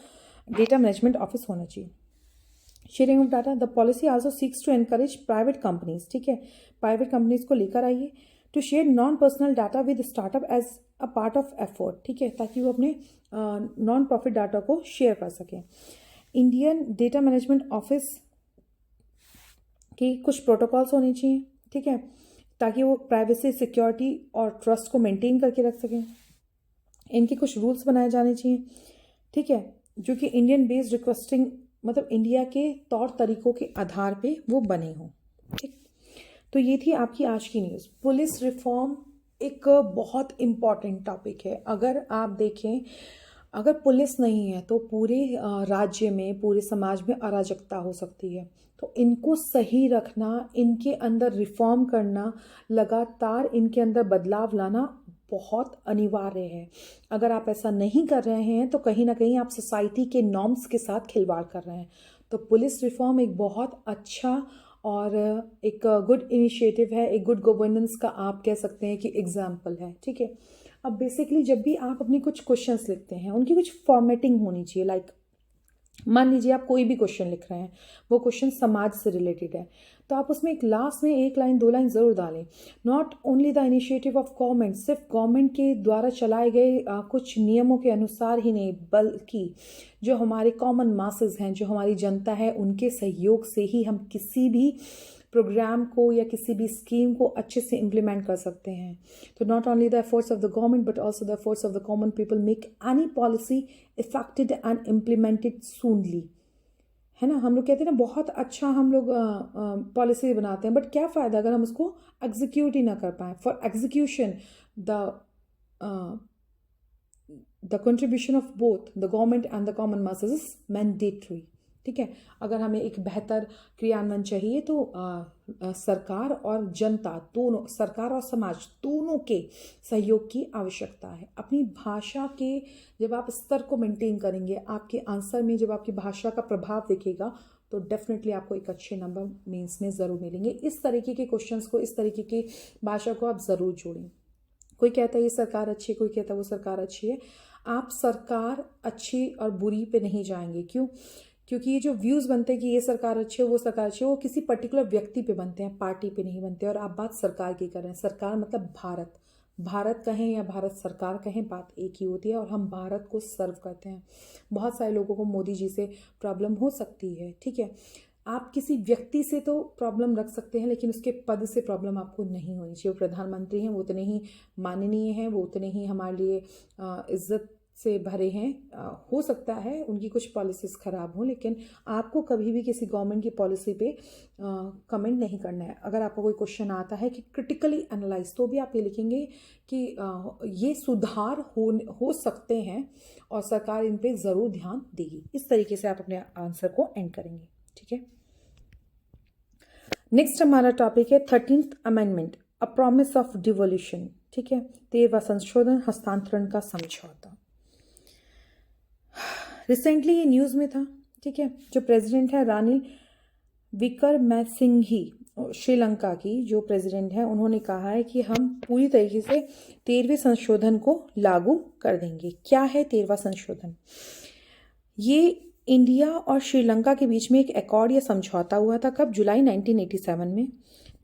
डेटा मैनेजमेंट ऑफिस होना चाहिए। Sharing of data, the policy also seeks to encourage private companies, ठीक है, प्राइवेट कंपनीज को लेकर आइए to share non personal data with startup as a part of effort, ठीक है, ताकि वो अपने नॉन प्रॉफिट डाटा को शेयर कर सकें। इंडियन डेटा मैनेजमेंट ऑफिस की कुछ प्रोटोकॉल्स होने चाहिए, ठीक है, ताकि वो प्राइवेसी, सिक्योरिटी और ट्रस्ट को मेंटेन करके रख सकें। इनके कुछ रूल्स बनाए जाने चाहिए, ठीक है, जो कि इंडियन बेस्ड रिक्वेस्टिंग, मतलब इंडिया के तौर तरीकों के आधार पे वो बने हों, ठीक। तो ये थी आपकी आज की न्यूज़। पुलिस रिफॉर्म एक बहुत इम्पॉर्टेंट टॉपिक है। अगर आप देखें, अगर पुलिस नहीं है तो पूरे राज्य में, पूरे समाज में अराजकता हो सकती है। तो इनको सही रखना, इनके अंदर रिफॉर्म करना, लगातार इनके अंदर बदलाव लाना बहुत अनिवार्य है। अगर आप ऐसा नहीं कर रहे हैं तो कहीं ना कहीं आप सोसाइटी के नॉर्म्स के साथ खिलवाड़ कर रहे हैं। तो पुलिस रिफॉर्म एक बहुत अच्छा और एक गुड इनिशिएटिव है, एक गुड गवर्नेंस का आप कह सकते हैं कि एग्जाम्पल है, ठीक है। अब बेसिकली जब भी आप अपनी कुछ क्वेश्चंस लिखते हैं उनकी कुछ फॉर्मेटिंग होनी चाहिए। लाइक मान लीजिए आप कोई भी क्वेश्चन लिख रहे हैं, वो क्वेश्चन समाज से रिलेटेड है, तो आप उसमें एक लास्ट में 1 लाइन 2 लाइन ज़रूर डालें। Not only the initiative of government, सिर्फ गवर्नमेंट के द्वारा चलाए गए कुछ नियमों के अनुसार ही नहीं, बल्कि जो हमारे कॉमन मासेस हैं, जो हमारी जनता है, उनके सहयोग से ही हम किसी भी प्रोग्राम को या किसी भी स्कीम को अच्छे से इम्प्लीमेंट कर सकते हैं। तो not only the efforts of the government but also the efforts of the common people make any policy effected and implemented soonly, है ना। हम लोग कहते हैं ना बहुत अच्छा हम लोग पॉलिसी बनाते हैं, बट क्या फ़ायदा अगर हम उसको एग्जीक्यूट ही ना कर पाएँ। For execution the contribution of both the government and the common masses is mandatory, ठीक है। अगर हमें एक बेहतर क्रियान्वयन चाहिए तो सरकार और जनता दोनों, सरकार और समाज दोनों के सहयोग की आवश्यकता है। अपनी भाषा के जब आप स्तर को मेंटेन करेंगे, आपके आंसर में जब आपकी भाषा का प्रभाव दिखेगा तो डेफिनेटली आपको एक अच्छे नंबर मेंस में ज़रूर मिलेंगे। इस तरीके के क्वेश्चंस को, इस तरीके की भाषा को आप ज़रूर जोड़ें। कोई कहता है ये सरकार अच्छी है, कोई कहता है वो सरकार अच्छी है। आप सरकार अच्छी और बुरी पे नहीं जाएंगे। क्यों? क्योंकि ये जो व्यूज़ बनते हैं कि ये सरकार अच्छी है, वो सरकार अच्छी है, वो किसी पर्टिकुलर व्यक्ति पे बनते हैं, पार्टी पे नहीं बनते। और आप बात सरकार की कर रहे हैं। सरकार मतलब भारत, भारत कहें या भारत सरकार कहें, बात एक ही होती है और हम भारत को सर्व करते हैं। बहुत सारे लोगों को मोदी जी से प्रॉब्लम हो सकती है, ठीक है। आप किसी व्यक्ति से तो प्रॉब्लम रख सकते हैं, लेकिन उसके पद से प्रॉब्लम आपको नहीं होनी चाहिए। वो प्रधानमंत्री हैं, वो उतने ही माननीय हैं, वो उतने ही हमारे लिए इज्जत से भरे हैं। हो सकता है उनकी कुछ पॉलिसीज़ ख़राब हों, लेकिन आपको कभी भी किसी गवर्नमेंट की पॉलिसी पे कमेंट नहीं करना है। अगर आपको कोई क्वेश्चन आता है कि क्रिटिकली एनालाइज, तो भी आप ये लिखेंगे कि ये सुधार हो सकते हैं और सरकार इन पे ज़रूर ध्यान देगी। इस तरीके से आप अपने आंसर को एंड करेंगे, ठीक है। नेक्स्ट हमारा टॉपिक है 13th amendment, a promise of devolution, ठीक है। 13वां संशोधन, हस्तांतरण का समझौता। रिसेंटली ये न्यूज़ में था, ठीक है। जो प्रेसिडेंट है रानिल विक्रमसिंघे, श्रीलंका की जो प्रेसिडेंट है, उन्होंने कहा है कि हम पूरी तरीके से 13वें संशोधन को लागू कर देंगे। क्या है 13वां संशोधन? ये इंडिया और श्रीलंका के बीच में एक एकॉर्ड या समझौता हुआ था। कब? जुलाई 1987 में।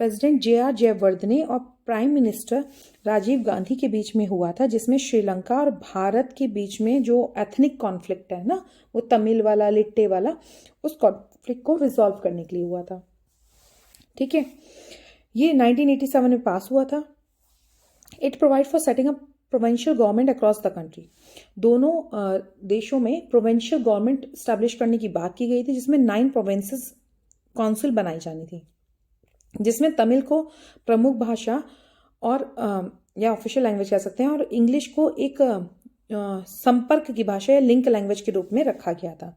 प्रेसिडेंट JR जयवर्धने और प्राइम मिनिस्टर राजीव गांधी के बीच में हुआ था, जिसमें श्रीलंका और भारत के बीच में जो एथनिक कॉन्फ्लिक्ट है ना, वो तमिल वाला, लिट्टे वाला, उस कॉन्फ्लिक्ट को रिजॉल्व करने के लिए हुआ था। ठीक है, ये 1987 में पास हुआ था। It provide for setting up provincial government across the country. दोनों देशों में प्रोविंशियल गवर्नमेंट स्टैब्लिश करने की बात की गई थी, जिसमें 9 प्रोविंसेस काउंसिल बनाई जानी थी, जिसमें तमिल को प्रमुख भाषा और या ऑफिशियल लैंग्वेज कह सकते हैं, और इंग्लिश को एक संपर्क की भाषा या लिंक लैंग्वेज के रूप में रखा गया था।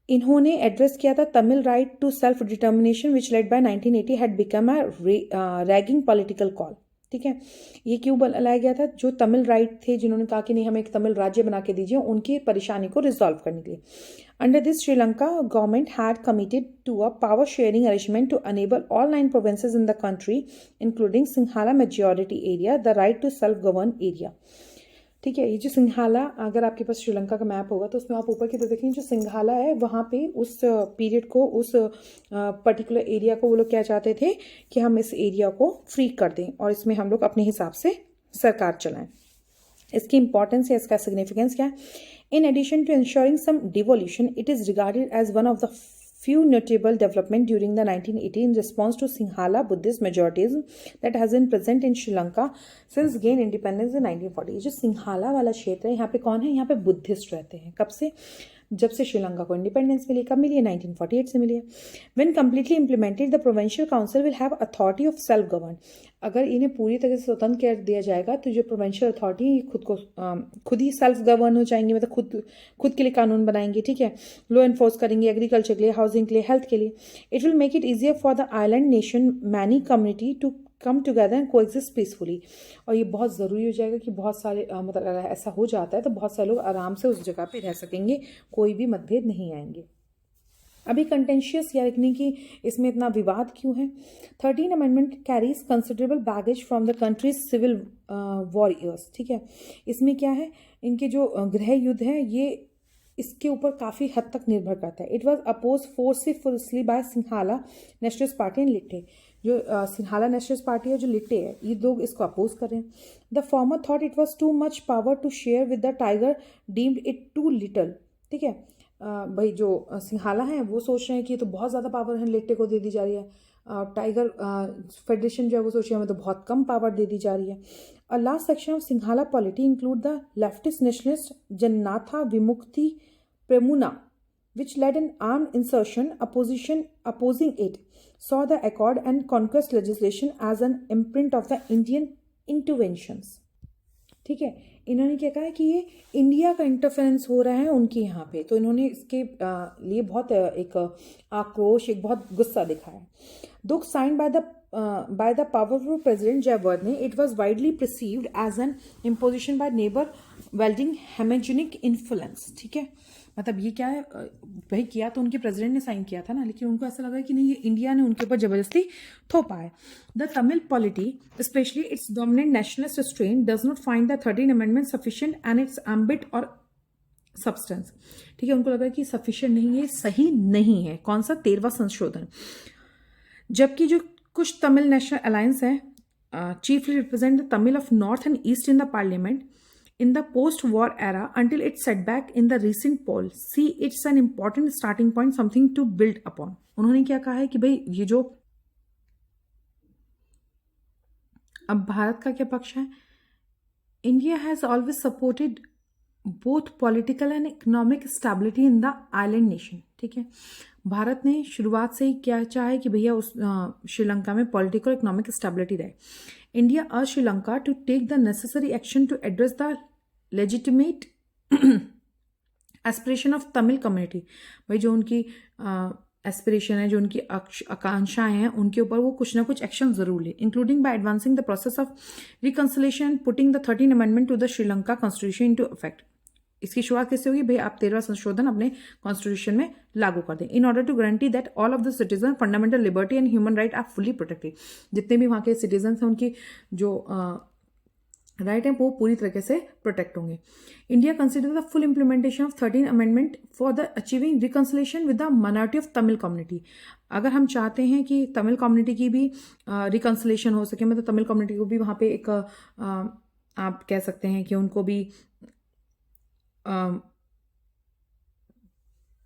इन्होंने एड्रेस किया था Tamil right to self determination which led by 1980 had become a raging political call. ठीक है, ये क्यों लाया गया था? जो तमिल राइट थे, जिन्होंने कहा कि नहीं हमें एक तमिल राज्य बना के दीजिए, उनकी परेशानी को रिजॉल्व करने के लिए। Under this Sri Lanka government had committed to a power sharing arrangement to enable all 9 provinces in the country including Sinhala majority area the right to self govern area. ठीक है, ये जो सिंघाला, अगर आपके पास श्रीलंका का मैप होगा तो उसमें आप ऊपर की तरफ देखेंगे, जो सिंघाला है वहाँ पे उस पीरियड को, उस पर्टिकुलर एरिया को वो लोग क्या चाहते थे कि हम इस एरिया को फ्री कर दें और इसमें हम लोग अपने हिसाब से सरकार चलाएं। इसकी इंपॉर्टेंस या इसका सिग्निफिकेंस क्या है? In addition to ensuring some devolution, it is regarded as one of the few notable development during the 1980 in response to Sinhala Buddhist majoritism that has been present in Sri Lanka since gain independence in 1940। जो सिंहाला वाला क्षेत्र है, यहाँ पे कौन है? यहाँ पे बुद्धिस्ट रहते हैं। कब से? जब से श्रीलंका को इंडिपेंडेंस मिली। कब मिली है? 1948 से मिली है। When completely implemented the provincial council will have authority of self govern. अगर इन्हें पूरी तरह से स्वतंत्र कर दिया जाएगा तो जो प्रोविंशियल अथॉरिटी खुद ही सेल्फ गवर्न हो जाएंगे, मतलब खुद के लिए कानून बनाएंगे। ठीक है, लॉ एनफोर्स करेंगे एग्रीकल्चर के लिए, हाउसिंग के लिए, हेल्थ के लिए। It will make it easier for the island nation many community to come together and coexist peacefully. और ये बहुत ज़रूरी हो जाएगा कि बहुत सारे मतलब अगर ऐसा हो जाता है तो बहुत सारे लोग आराम से उस जगह पे रह सकेंगे, कोई भी मतभेद नहीं आएंगे। अभी कंटेंशियस यानी कि इसमें इतना विवाद क्यों है? 13 amendment carries considerable baggage from the country's civil warriors. ठीक है, इसमें क्या है, इनके जो गृह युद्ध है ये इसके ऊपर काफ़ी हद तक निर्भर करता है। It was oppose forcefully by Sinhala nationalist party and LTTE. जो सिंहाला नेशनलिस्ट पार्टी है, जो लिट्टे है, ये लोग इसको अपोज कर रहे हैं। The former thought it was too much power to share with the tiger, deemed it too little. ठीक है, भाई जो सिंहाला हैं वो सोच रहे हैं कि ये तो बहुत ज़्यादा पावर है, लिट्टे को दे दी जा रही है। टाइगर फेडरेशन जो है वो सोच रहे हैं हमें तो बहुत कम पावर दे दी जा रही है। और last section of Sinhala polity include the leftist nationalist Janatha Vimukthi Peramuna which led an armed insurrection opposing it, saw the accord and conquest legislation as an imprint of the Indian interventions। ठीक है, इन्होंने क्या कहा है कि ये इंडिया का इंटरफेरेंस हो रहा है उनके यहाँ पे, तो इन्होंने इसके लिए बहुत एक आक्रोश, एक बहुत गुस्सा दिखाया। दुख signed by the powerful president Jayawardene, it was widely perceived as an imposition by neighbor wielding hegemonic influence। ठीक है, मतलब ये क्या है, भाई किया तो उनके प्रेसिडेंट ने साइन किया था ना, लेकिन उनको ऐसा लगा कि नहीं ये इंडिया ने उनके ऊपर जबरदस्ती थोपा है। The Tamil polity specially it's dominant nationalist strain does not find the 13 amendment sufficient and it's ambit और सब्सटेंस। ठीक है, उनको लगा कि सफिशिएंट नहीं है, सही नहीं है। कौन सा? 13वां संशोधन। जबकि जो कुछ तमिल नेशनल अलायंस है chiefly represent the Tamil of North and East in the Parliament in the post-war era until its setback in the recent poll. See, it's an important starting point, something to build upon. उन्होंने क्या कहा है कि भाई ये जो अब भारत का क्या पक्ष है? India has always supported both political and economic stability in the island nation। ठीक है, भारत ने शुरुआत से ही क्या चाहे कि भैया उस श्रीलंका में पॉलिटिकल इकोनॉमिक स्टेबिलिटी रहे। India urge Sri Lanka to take the necessary action to address the legitimate aspiration of Tamil community. भाई जो उनकी एस्पिरेशन है, जो उनकी आकांक्षाएं हैं, उनके ऊपर वो कुछ ना कुछ एक्शन जरूर ले, including by advancing the process of reconciliation and putting the 13 amendment to the Sri Lanka constitution into effect. इसकी शुरुआत कैसे होगी? भाई आप 13वां संशोधन अपने कॉन्स्टिट्यूशन में लागू कर दें। In order to guarantee that all of the citizen fundamental liberty and human right are fully protected. जितने भी वहाँ के सिटीजन हैं उनकी जो राइट है, वो पूरी तरीके से प्रोटेक्ट होंगे। India consider the full implementation of 13 amendment for the achieving reconciliation with the minority of Tamil community. अगर हम चाहते हैं कि तमिल कम्युनिटी की भी रिकन्सिलेशन हो सके, मतलब तमिल कम्युनिटी को भी वहाँ पे एक आप कह सकते हैं कि उनको भी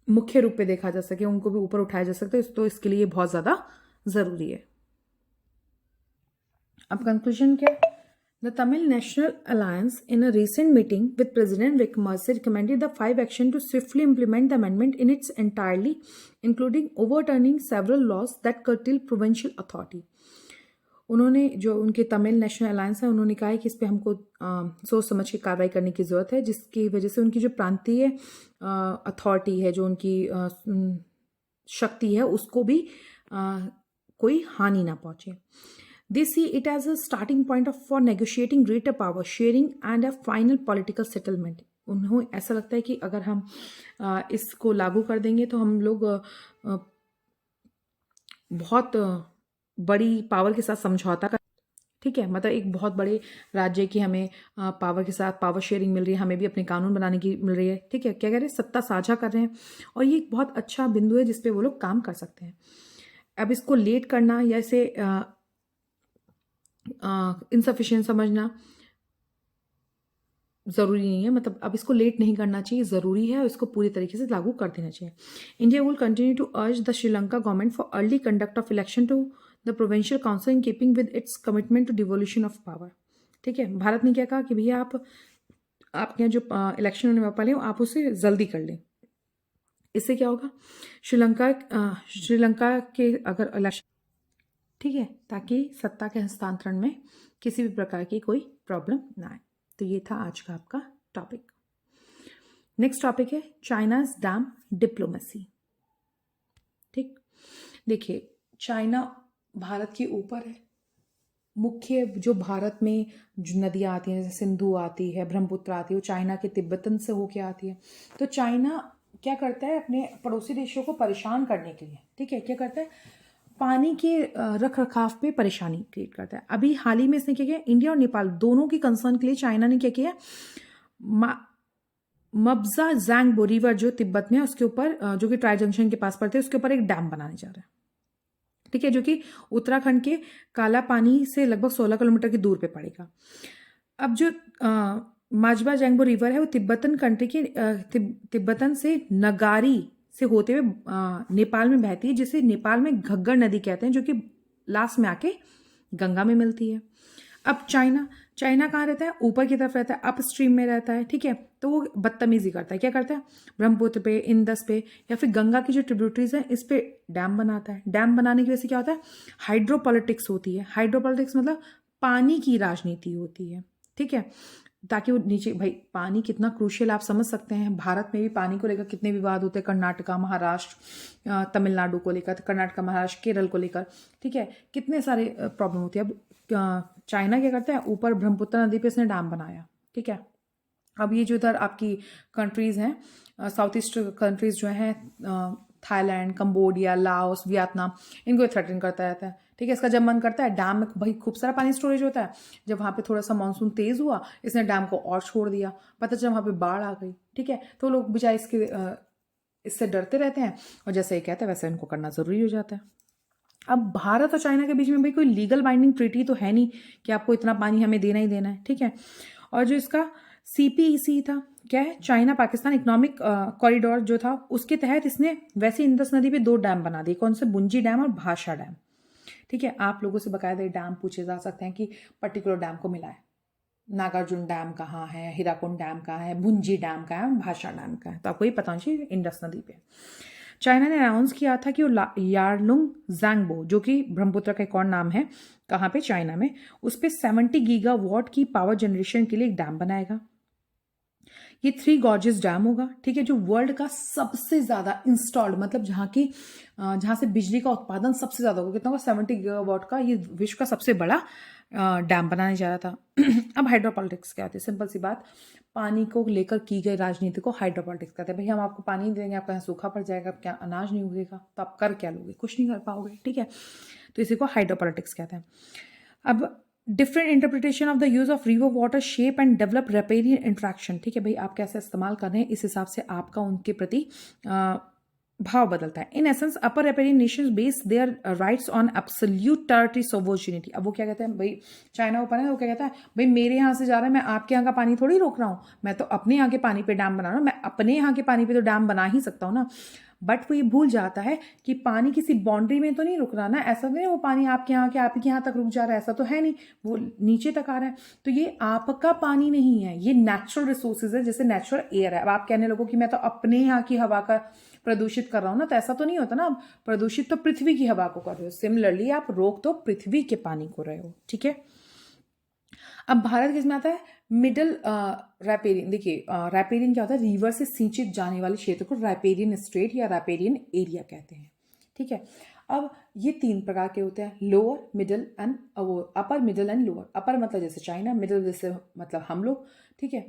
मुख्य रूप पे देखा जा सके, उनको भी ऊपर उठाया जा सकता है, तो इसके लिए बहुत ज़्यादा ज़रूरी है। अब कंक्लूजन क्या? The Tamil National Alliance, in a recent meeting with President Wickremesinghe, recommended the 5 action to swiftly implement the amendment in its entirety, including overturning several laws that curtail provincial authority. उन्होंने जो उनके Tamil national alliance है, उन्होंने कहा है कि इस पे हमको सोच समझ के कार्रवाई करने की ज़रूरत है, जिसकी वजह से उनकी जो प्रांतीय अथॉरिटी है, जो उनकी शक्ति है, उसको भी कोई हानि ना पहुंचे। They see it as a starting point for negotiating greater power sharing and a final political settlement. उन्हें ऐसा लगता है कि अगर हम इसको लागू कर देंगे तो हम लोग बहुत बड़ी पावर के साथ समझौता कर, ठीक है, मतलब एक बहुत बड़े राज्य की हमें पावर के साथ पावर शेयरिंग मिल रही है, हमें भी अपने कानून बनाने की मिल रही है, ठीक है, क्या कह रहे हैं, सत्ता साझा कर रहे हैं, और ये एक बहुत अच्छा बिंदु है जिसपे वो लोग काम कर सकते हैं। अब इसको लेट करना या इसे इनसफिशिएंट समझना ज़रूरी नहीं है, मतलब अब इसको लेट नहीं करना चाहिए, ज़रूरी है और इसको पूरी तरीके से लागू कर देना चाहिए। India will continue to urge the Sri Lanka government for early conduct of election to the provincial council in keeping with its commitment to devolution of power. ठीक है, भारत ने क्या कहा कि भैया आपके यहाँ जो इलेक्शन होने वाले हो आप उसे जल्दी कर लें। इससे क्या होगा, श्रीलंका के अगर इलेक्शन, ठीक है, ताकि सत्ता के हस्तांतरण में किसी भी प्रकार की कोई प्रॉब्लम ना आए। तो ये था आज का आपका टॉपिक। नेक्स्ट टॉपिक है चाइनाज डैम डिप्लोमेसी। ठीक, देखिए चाइना भारत के ऊपर है, मुख्य जो भारत में जो नदियाँ आती हैं, जैसे सिंधु आती है, ब्रह्मपुत्र आती है, वो चाइना के तिब्बतन से होके आती है। तो चाइना क्या करता है, अपने पड़ोसी देशों को परेशान करने के लिए, ठीक है, क्या करता है, पानी के रख रखाव पे परेशानी क्रिएट करता है। अभी हाल ही में इसने क्या किया, इंडिया और नेपाल दोनों की कंसर्न के लिए चाइना ने क्या किया, मब्जा जैंगबो रिवर जो तिब्बत में है उसके ऊपर, जो कि ट्राई जंक्शन के पास पड़ते हैं, उसके ऊपर एक डैम बनाने जा रहा है, ठीक है, जो कि उत्तराखंड के काला पानी से लगभग 16 किलोमीटर की दूर पे पड़ेगा। अब जो माजबा जैंगबो रिवर है वो तिब्बतन कंट्री के तिब्बतन से नगारी से होते हुए नेपाल में बहती है, जिसे नेपाल में घग्गर नदी कहते हैं, जो कि लास्ट में आके गंगा में मिलती है। अब चाइना कहाँ रहता है, ऊपर की तरफ रहता है, अप स्ट्रीम में रहता है, ठीक है, तो वो बदतमीजी करता है, क्या करता है, ब्रह्मपुत्र पे, इंदस पे या फिर गंगा की जो ट्रिब्यूटरीज हैं इस पे डैम बनाता है। डैम बनाने की वजह से क्या होता है, हाइड्रोपॉलिटिक्स होती है। हाइड्रोपॉलिटिक्स मतलब पानी की राजनीति होती है, ठीक है, ताकि वो नीचे, भाई पानी कितना क्रूशियल आप समझ सकते हैं, भारत में भी पानी को लेकर कितने विवाद होते हैं, कर्नाटका, महाराष्ट्र, तमिलनाडु को लेकर, कर्नाटका, महाराष्ट्र, केरल को लेकर, ठीक है, कितने सारे प्रॉब्लम होती है। अब चाइना क्या करता है, ऊपर ब्रह्मपुत्र नदी पे इसने डैम बनाया, ठीक है। अब ये जो इधर आपकी कंट्रीज हैं, साउथ ईस्ट कंट्रीज जो हैं, थाईलैंड, कंबोडिया, लाओस, वियतनाम, इनको थ्रेटन करता रहता है, ठीक है। इसका जब मन करता है, डैम में भाई खूब सारा पानी स्टोरेज होता है, जब वहाँ पे थोड़ा सा मानसून तेज हुआ, इसने डैम को और छोड़ दिया, पता चला वहाँ पे बाढ़ आ गई, ठीक है, तो लोग बेचारे इससे डरते रहते हैं, और जैसे ये कहते हैं वैसे इनको करना ज़रूरी हो जाता है। अब भारत और चाइना के बीच में भाई कोई लीगल बाइंडिंग ट्रीटी तो है नहीं कि आपको इतना पानी हमें देना ही देना है, ठीक है। और जो इसका CPEC था, क्या है, चाइना पाकिस्तान इकोनॉमिक कॉरिडोर जो था, उसके तहत इसने वैसे इंदस नदी पे 2 डैम बना दिए, कौन से, बुंजी डैम और भाषा डैम, ठीक है। आप लोगों से बकायदा डैम पूछे जा सकते हैं कि पर्टिकुलर डैम को मिला है, नागार्जुन डैम कहाँ है, हीराकुंड डैम कहाँ है, भुंजी डैम कहाँ है, भाषा डैम कहाँ है, तो आपको ये पता होना चाहिए इंडस नदी पे। चाइना ने अनाउंस किया था कि वो यारलुंग जैंगबो, जो कि ब्रह्मपुत्र का एक और नाम है, कहाँ पे, चाइना में, उस पर 70 गीगावाट की पावर जनरेशन के लिए एक डैम बनाएगा। ये 3 गॉर्जेस डैम होगा, ठीक है, जो वर्ल्ड का सबसे ज्यादा इंस्टॉल्ड, मतलब जहां से बिजली का उत्पादन सबसे ज्यादा होगा, कितना होगा, 70 गीगावाट का, ये विश्व का सबसे बड़ा डैम बनाने जा रहा था। अब हाइड्रोपॉलिटिक्स क्या होती है, सिंपल सी बात, पानी को लेकर की गई राजनीति को हाइड्रोपॉलिटिक्स कहते हैं। भाई हम आपको पानी देंगे, आपका यहाँ सूखा पड़ जाएगा, क्या अनाज नहीं उगेगा, तो आप कर क्या लोगे, कुछ नहीं कर पाओगे, ठीक है, तो इसी को हाइड्रोपॉलिटिक्स कहते हैं। अब different interpretation of the use of river water shape and develop riparian interaction. ठीक है भाई, आप कैसे इस्तेमाल कर रहे हैं इस हिसाब से आपका उनके प्रति भाव बदलता है। In essence upper riparian nations base their rights on absolute territory sovereignty. अब वो क्या कहते हैं भाई, चाइना ऊपर है, वो क्या कहता है भाई मेरे यहाँ से जा रहा है, मैं आपके यहाँ का पानी थोड़ी रोक रहा हूँ, मैं तो अपने यहाँ के पानी पे डैम बना रहा हूँ, मैं अपने यहाँ के पानी पे तो डैम बना ही सकता हूँ ना। बट वो ये भूल जाता है कि पानी किसी बाउंड्री में तो नहीं रुक रहा ना, ऐसा नहीं वो पानी आपके यहाँ के आपके यहाँ तक रुक जा रहा है, ऐसा तो है नहीं, वो नीचे तक आ रहा है। तो ये आपका पानी नहीं है, ये नेचुरल रिसोर्सेज है, जैसे नेचुरल एयर है। अब आप कहने लगो कि मैं तो अपने यहाँ की हवा का प्रदूषित कर रहा हूँ ना, तो ऐसा तो नहीं होता ना। अब प्रदूषित तो पृथ्वी की हवा को कर रहे हो, सिमिलरली आप रोक तो पृथ्वी के पानी को रहे हो। ठीक है, अब भारत किसमें आता है, मिडल रैपेरियन। देखिए रैपेरियन क्या होता है, रिवर से सिंचित जाने वाले क्षेत्र को रैपेरियन स्ट्रेट या रैपेरियन एरिया कहते हैं। ठीक है, अब ये 3 प्रकार के होते हैं, lower, middle and upper, middle and lower. Upper मतलब जैसे चाइना, मिडल जैसे मतलब हम लोग। ठीक है,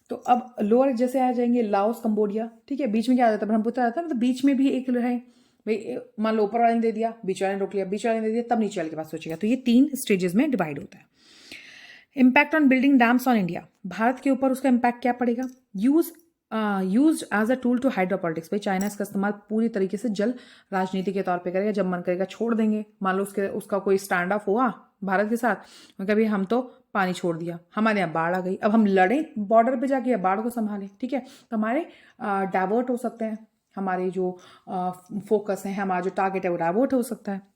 तो अब लोअर जैसे आ जाएंगे लाओस, कंबोडिया। ठीक है, बीच में क्या आ जाता है, ब्रह्मपुत्र आता है, मतलब बीच में भी एक है भाई, मान लो ऊपर वाले ने दे दिया, बीच वाले ने रोक लिया, बीच वाले ने दे दिया, तब नीचे वाले के पास सोचेगा। तो ये 3 स्टेजेस में डिवाइड होता है। Impact on building dams on India, Bharat के ऊपर उसका इम्पैक्ट क्या पड़ेगा। Use as a tool to hydropolitics, भाई चाइना इसका इस्तेमाल पूरी तरीके से जल राजनीति के तौर पे करेगा, जब मन करेगा छोड़ देंगे। मान लो उसका कोई स्टैंड ऑफ हुआ भारत के साथ, कभी हम तो पानी छोड़ दिया, हमारे यहाँ बाढ़ आ गई, अब हम लड़ें बॉर्डर पे जाके बाढ़ को संभालें। ठीक है, तो हमारे डाइवर्ट हो सकते हैं, हमारे जो फोकस है, हमारा जो टारगेट है वो डाइवर्ट हो सकता है।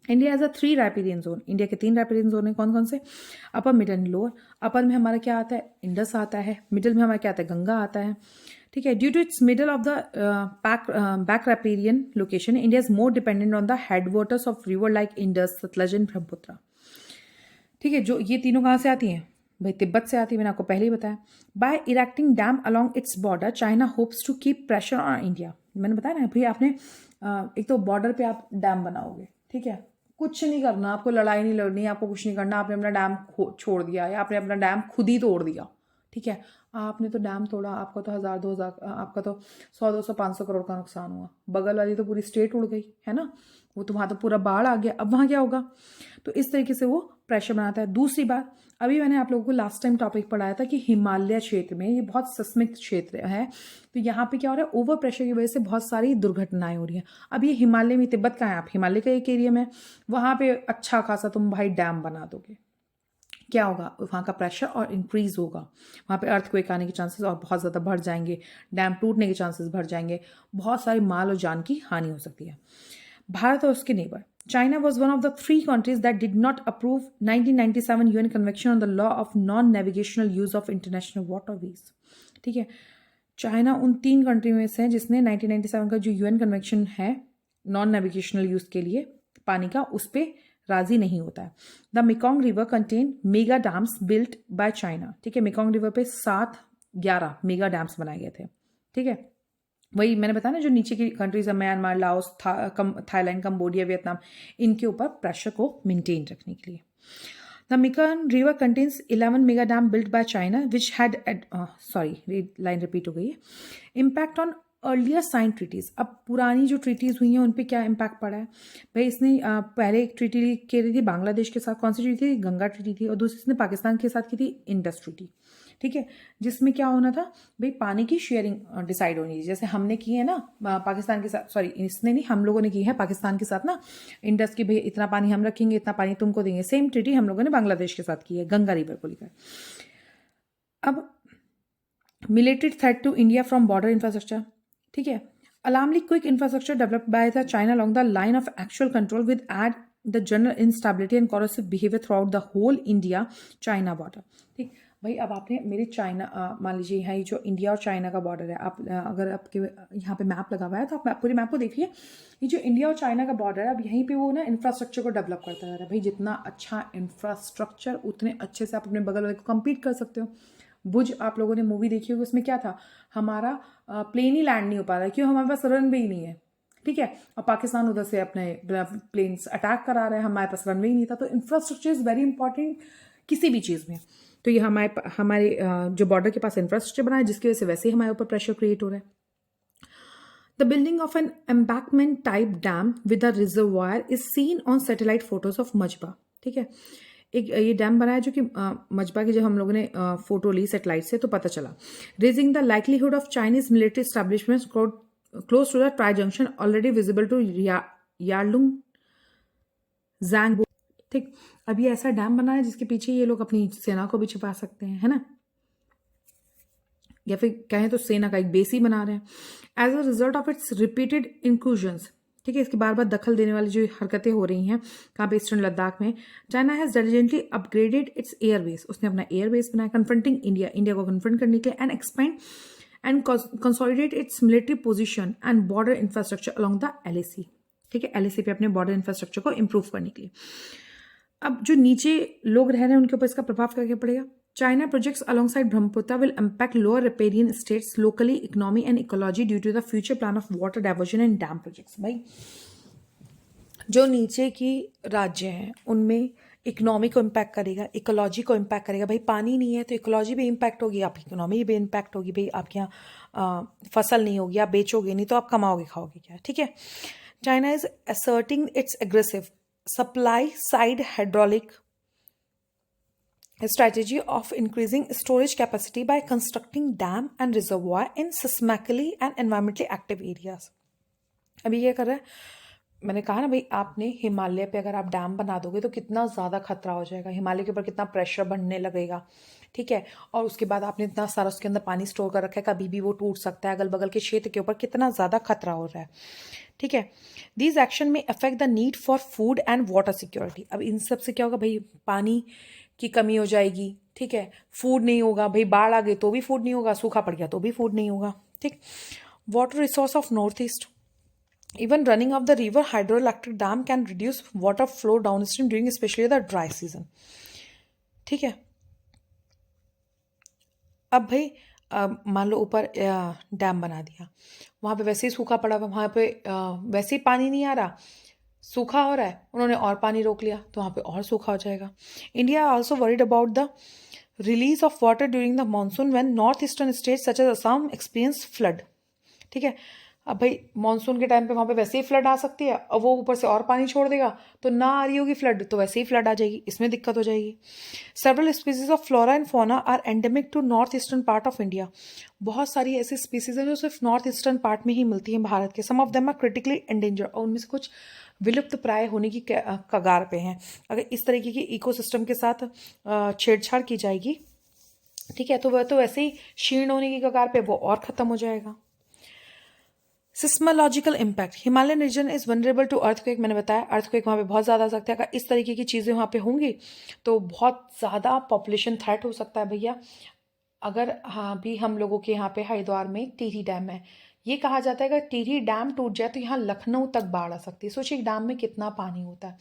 India as a 3 riparian zone, India के 3 रैपिडियन जोन है, कौन कौन से, upper, middle and lower. Upper में हमारा क्या आता है, इंडस आता है, मिडल में हमारा क्या आता है, गंगा आता है। ठीक है, due to its middle of the back riparian location, India is more dependent on the headwaters of river like Indus, Sutlej and Brahmaputra. ठीक है, जो ये तीनों कहाँ से आती हैं भाई, तिब्बत से आती है, मैंने आपको पहले ही बताया। By erecting dam along its border, China hopes to keep pressure on India. मैंने बताया ना भाई, आपने एक तो बॉर्डर पे आप डैम बनाओगे, ठीक है, कुछ नहीं करना आपको, लड़ाई नहीं लड़नी, आपको कुछ नहीं करना, आपने अपना डैम छोड़ दिया या आपने अपना डैम खुद ही तोड़ दिया। ठीक है, आपने तो डैम तोड़ा, आपका तो 1000-2000, आपका तो 100-200-500 करोड़ का नुकसान हुआ, बगल वाली तो पूरी स्टेट उड़ गई है ना, वो तो वहाँ तो पूरा बाढ़ आ गया, अब वहाँ क्या होगा। तो इस तरीके से वो प्रेशर बनाता है। दूसरी बात, अभी मैंने आप लोगों को लास्ट टाइम टॉपिक पढ़ाया था कि हिमालय क्षेत्र में, ये बहुत सिस्मिक क्षेत्र है, तो यहाँ पे क्या हो रहा है, ओवर प्रेशर की वजह से बहुत सारी दुर्घटनाएं हो रही हैं। अब ये हिमालय में, तिब्बत का है, आप हिमालय का एक एरिया में, वहाँ पे अच्छा खासा तुम भाई डैम बना दोगे, क्या होगा, वहाँ का प्रेशर और इंक्रीज होगा, वहाँ पे अर्थक्वेक आने के चांसेस और बहुत ज़्यादा बढ़ जाएंगे, डैम टूटने के चांसेस बढ़ जाएंगे, बहुत सारी माल और जान की हानि हो सकती है। भारत और उसके neighbour, China was one of the 3 countries that did not approve 1997 UN Convention on the Law of Non-Navigational Use of International Waterways। ठीक है, चाइना उन 3 कंट्री में से है जिसने 1997 का जो यूएन कन्वेंशन है नॉन नेविगेशनल यूज के लिए पानी का, उस पर राजी नहीं होता है। The Mekong river contain mega dams built by China. ठीक है, मेकोंग रिवर पे 7-11 मेगा डैम्स बनाए गए थे। ठीक है, वही मैंने बताया ना, जो नीचे की कंट्रीज है, Myanmar, Laos, Thailand, Cambodia, Vietnam, इनके ऊपर प्रेशर को मेंटेन रखने के लिए। The Mekong river contains 11 mega dam built by China which had line repeat हो गई है। Impact on earlier sign treaties, अब पुरानी जो ट्रीटीज हुई हैं उन पे क्या इम्पैक्ट पड़ा है भाई। इसने पहले एक ट्रीटी की रही थी बांग्लादेश के साथ, कौन सी ट्रीटी थी, गंगा ट्रीटी थी, और दूसरी इसने पाकिस्तान के साथ की थी, इंडस ट्रीटी। ठीक है, जिसमें क्या होना था भाई, पानी की शेयरिंग डिसाइड होनी है, जैसे हमने की है ना पाकिस्तान के साथ, सॉरी इसने नहीं, हम लोगों ने की है पाकिस्तान के साथ ना, इंडस की भाई इतना पानी हम रखेंगे, इतना पानी तुमको देंगे। सेम ट्रीटी हम लोगों ने बांग्लादेश के साथ की है, गंगा रिवर को लेकर। अब military threat to India from border infrastructure. ठीक है, alarmingly quick infrastructure developed by the China along the line of actual control with add the general instability and corrosive behavior throughout the whole India-China border। ठीक भाई, अब आपने मेरे China, मान लीजिए यहाँ ये जो इंडिया और चाइना का बॉर्डर है, आप अगर आपके यहाँ पे मैप लगा हुआ है तो आप पूरे मैप को देखिए, ये जो इंडिया और चाइना का बॉर्डर है, अब यहीं पे वो ना इंफ्रास्ट्रक्चर को डेवलप करता जा रहा है। भाई जितना अच्छा इंफ्रास्ट्रक्चर, उतने अच्छे से आप अपने बगल वाले को कम्पीट कर सकते हो। भुज आप लोगों ने मूवी देखी होगी, उसमें क्या था, हमारा प्लेन ही लैंड नहीं हो पा रहा है, क्यों, हमारे पास रनवे ही नहीं है। ठीक है, और पाकिस्तान उधर से अपने प्लेन्स अटैक करा रहे हैं, हमारे पास रनवे ही नहीं था। तो इंफ्रास्ट्रक्चर इज़ वेरी इंपॉर्टेंट किसी भी चीज़ में। तो ये हमारे जो बॉर्डर के पास इंफ्रास्ट्रक्चर बना है, जिसकी वजह से वैसे ही हमारे ऊपर प्रेशर क्रिएट हो रहा है। The building of an embankment type dam with a reservoir is seen on satellite photos of मजबा। ठीक है, एक ये डैम बना है जो कि मजबा की जब हम लोगों ने फोटो ली सैटेलाइट से तो पता चला। Raising the likelihood of Chinese military establishments close to the tri junction already visible to Yarlung Zang. ठीक, अब ये ऐसा डैम बना है जिसके पीछे ये लोग अपनी सेना को भी छिपा सकते हैं, है ना, या फिर कहें तो सेना का एक बेस ही बना रहे हैं। As a result of its repeated inclusions, ठीक है, इसकी बार बार दखल देने वाली जो हरकतें हो रही हैं कहाँ पे, ईस्टर्न लद्दाख में, China has diligently upgraded it's airbase, उसने अपना एयरबेस बनाया कन्फ्रंटिंग इंडिया, इंडिया को कन्फ्रंट करने के लिए, and expand and consolidate it's military position and border infrastructure along the LAC, ठीक है, एलएसी पे अपने बॉर्डर इंफ्रास्ट्रक्चर को इंप्रूव करने के लिए। अब जो नीचे लोग रह रहे हैं उनके ऊपर इसका प्रभाव क्या पड़ेगा? China projects alongside Brahmaputra will impact lower riparian states locally, economy and ecology due to the future plan of water diversion and dam projects। भाई जो नीचे की राज्य हैं उनमें इकोनॉमी को इम्पैक्ट करेगा, इकोलॉजी को इम्पैक्ट करेगा। भाई पानी नहीं है तो इकोलॉजी भी इम्पैक्ट होगी, आपकी इकोनॉमी भी इम्पैक्ट होगी। भाई आपके यहाँ फसल नहीं होगी, आप बेचोगे नहीं तो आप कमाओगे खाओगे क्या, ठीक है। China is asserting it's aggressive supply side hydraulic strategy of increasing storage capacity by constructing dam and reservoir in seismically and environmentally active areas। अभी ये कर रहा है, मैंने कहा ना भाई, आपने हिमालय पे अगर आप डैम बना दोगे तो कितना ज़्यादा खतरा हो जाएगा, हिमालय के ऊपर कितना प्रेशर बढ़ने लगेगा, ठीक है, और उसके बाद आपने इतना सारा उसके अंदर पानी स्टोर कर रखा है, कभी भी वो टूट सकता है, अगल बगल के क्षेत्र के ऊपर कितना ज़्यादा खतरा हो रहा है, ठीक है। दीज एक्शन में affect the need for food and water security. अब इन सब से क्या होगा भाई, पानी की कमी हो जाएगी, ठीक है, फूड नहीं होगा, भाई बाढ़ आ गई तो भी फूड नहीं होगा, सूखा पड़ गया तो भी फूड नहीं होगा, ठीक। Water resource of north east, even running of the river hydroelectric dam can reduce water flow down stream during specially the dry season, ठीक है। अब भाई मान लो ऊपर डैम बना दिया, वहाँ पे वैसे ही सूखा पड़ा हुआ, वहाँ पे वैसे ही पानी नहीं आ रहा, सूखा हो रहा है, उन्होंने और पानी रोक लिया तो वहाँ पे और सूखा हो जाएगा। India also worried about the release of water during the monsoon when north eastern states such as Assam experience flood, ठीक है। अब भाई मानसून के टाइम पे वहाँ पे वैसे ही फ्लड आ सकती है, और वो ऊपर से और पानी छोड़ देगा तो ना आ रही होगी फ्लड, तो वैसे ही फ्लड आ जाएगी, इसमें दिक्कत हो जाएगी। Several species of flora and fauna are endemic to north eastern part of India. बहुत सारी ऐसी स्पीसीज हैं जो सिर्फ नॉर्थ ईस्टर्न पार्ट में ही मिलती हैं भारत के। Some of them are critically endanger, और उनमें से कुछ विलुप्त प्राय होने की कगार पे हैं। अगर इस तरीके की इकोसिस्टम के साथ छेड़छाड़ की जाएगी, ठीक है, तो वह तो वैसे ही क्षीण होने की कगार पे, वो और खत्म हो जाएगा। Seismological impact, Himalayan region is vulnerable to earthquake. मैंने बताया अर्थक्वेक वहाँ पे बहुत ज़्यादा आ सकता है। अगर इस तरीके की चीज़ें वहाँ पे होंगी तो बहुत ज़्यादा पॉपुलेशन थ्रेट हो सकता है भैया। अगर हाँ भी हम लोगों के यहाँ पे हरिद्वार में टिहरी डैम है, ये कहा जाता है अगर टिहरी डैम टूट जाए तो यहाँ लखनऊ तक बाढ़ आ सकती है। सोचिए एक डैम में कितना पानी होता है।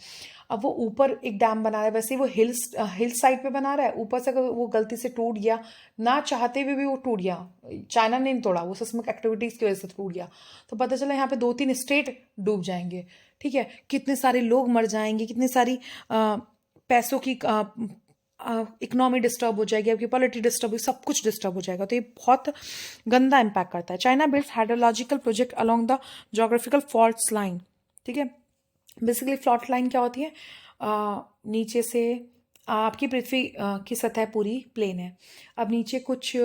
अब वो ऊपर एक डैम बना रहा है, वैसे ही वो हिल साइड पे बना रहा है, ऊपर से अगर वो गलती से टूट गया, ना चाहते हुए भी वो टूट गया, चाइना ने नहीं तोड़ा, वो सिस्मिक एक्टिविटीज़ की वजह से टूट गया, तो पता चला यहाँ पे 2-3 स्टेट डूब जाएंगे, ठीक है, कितने सारे लोग मर जाएंगे, कितनी सारी पैसों की इकोनॉमी डिस्टर्ब हो जाएगी, आपकी पॉलिटी डिस्टर्ब होगी, सब कुछ डिस्टर्ब हो जाएगा। तो ये बहुत गंदा इम्पैक्ट करता है। China builds hydrological project along the geographical fault line, ठीक है। बेसिकली फ्लॉट लाइन क्या होती है, नीचे से आपकी पृथ्वी की सतह पूरी प्लेन है, अब नीचे कुछ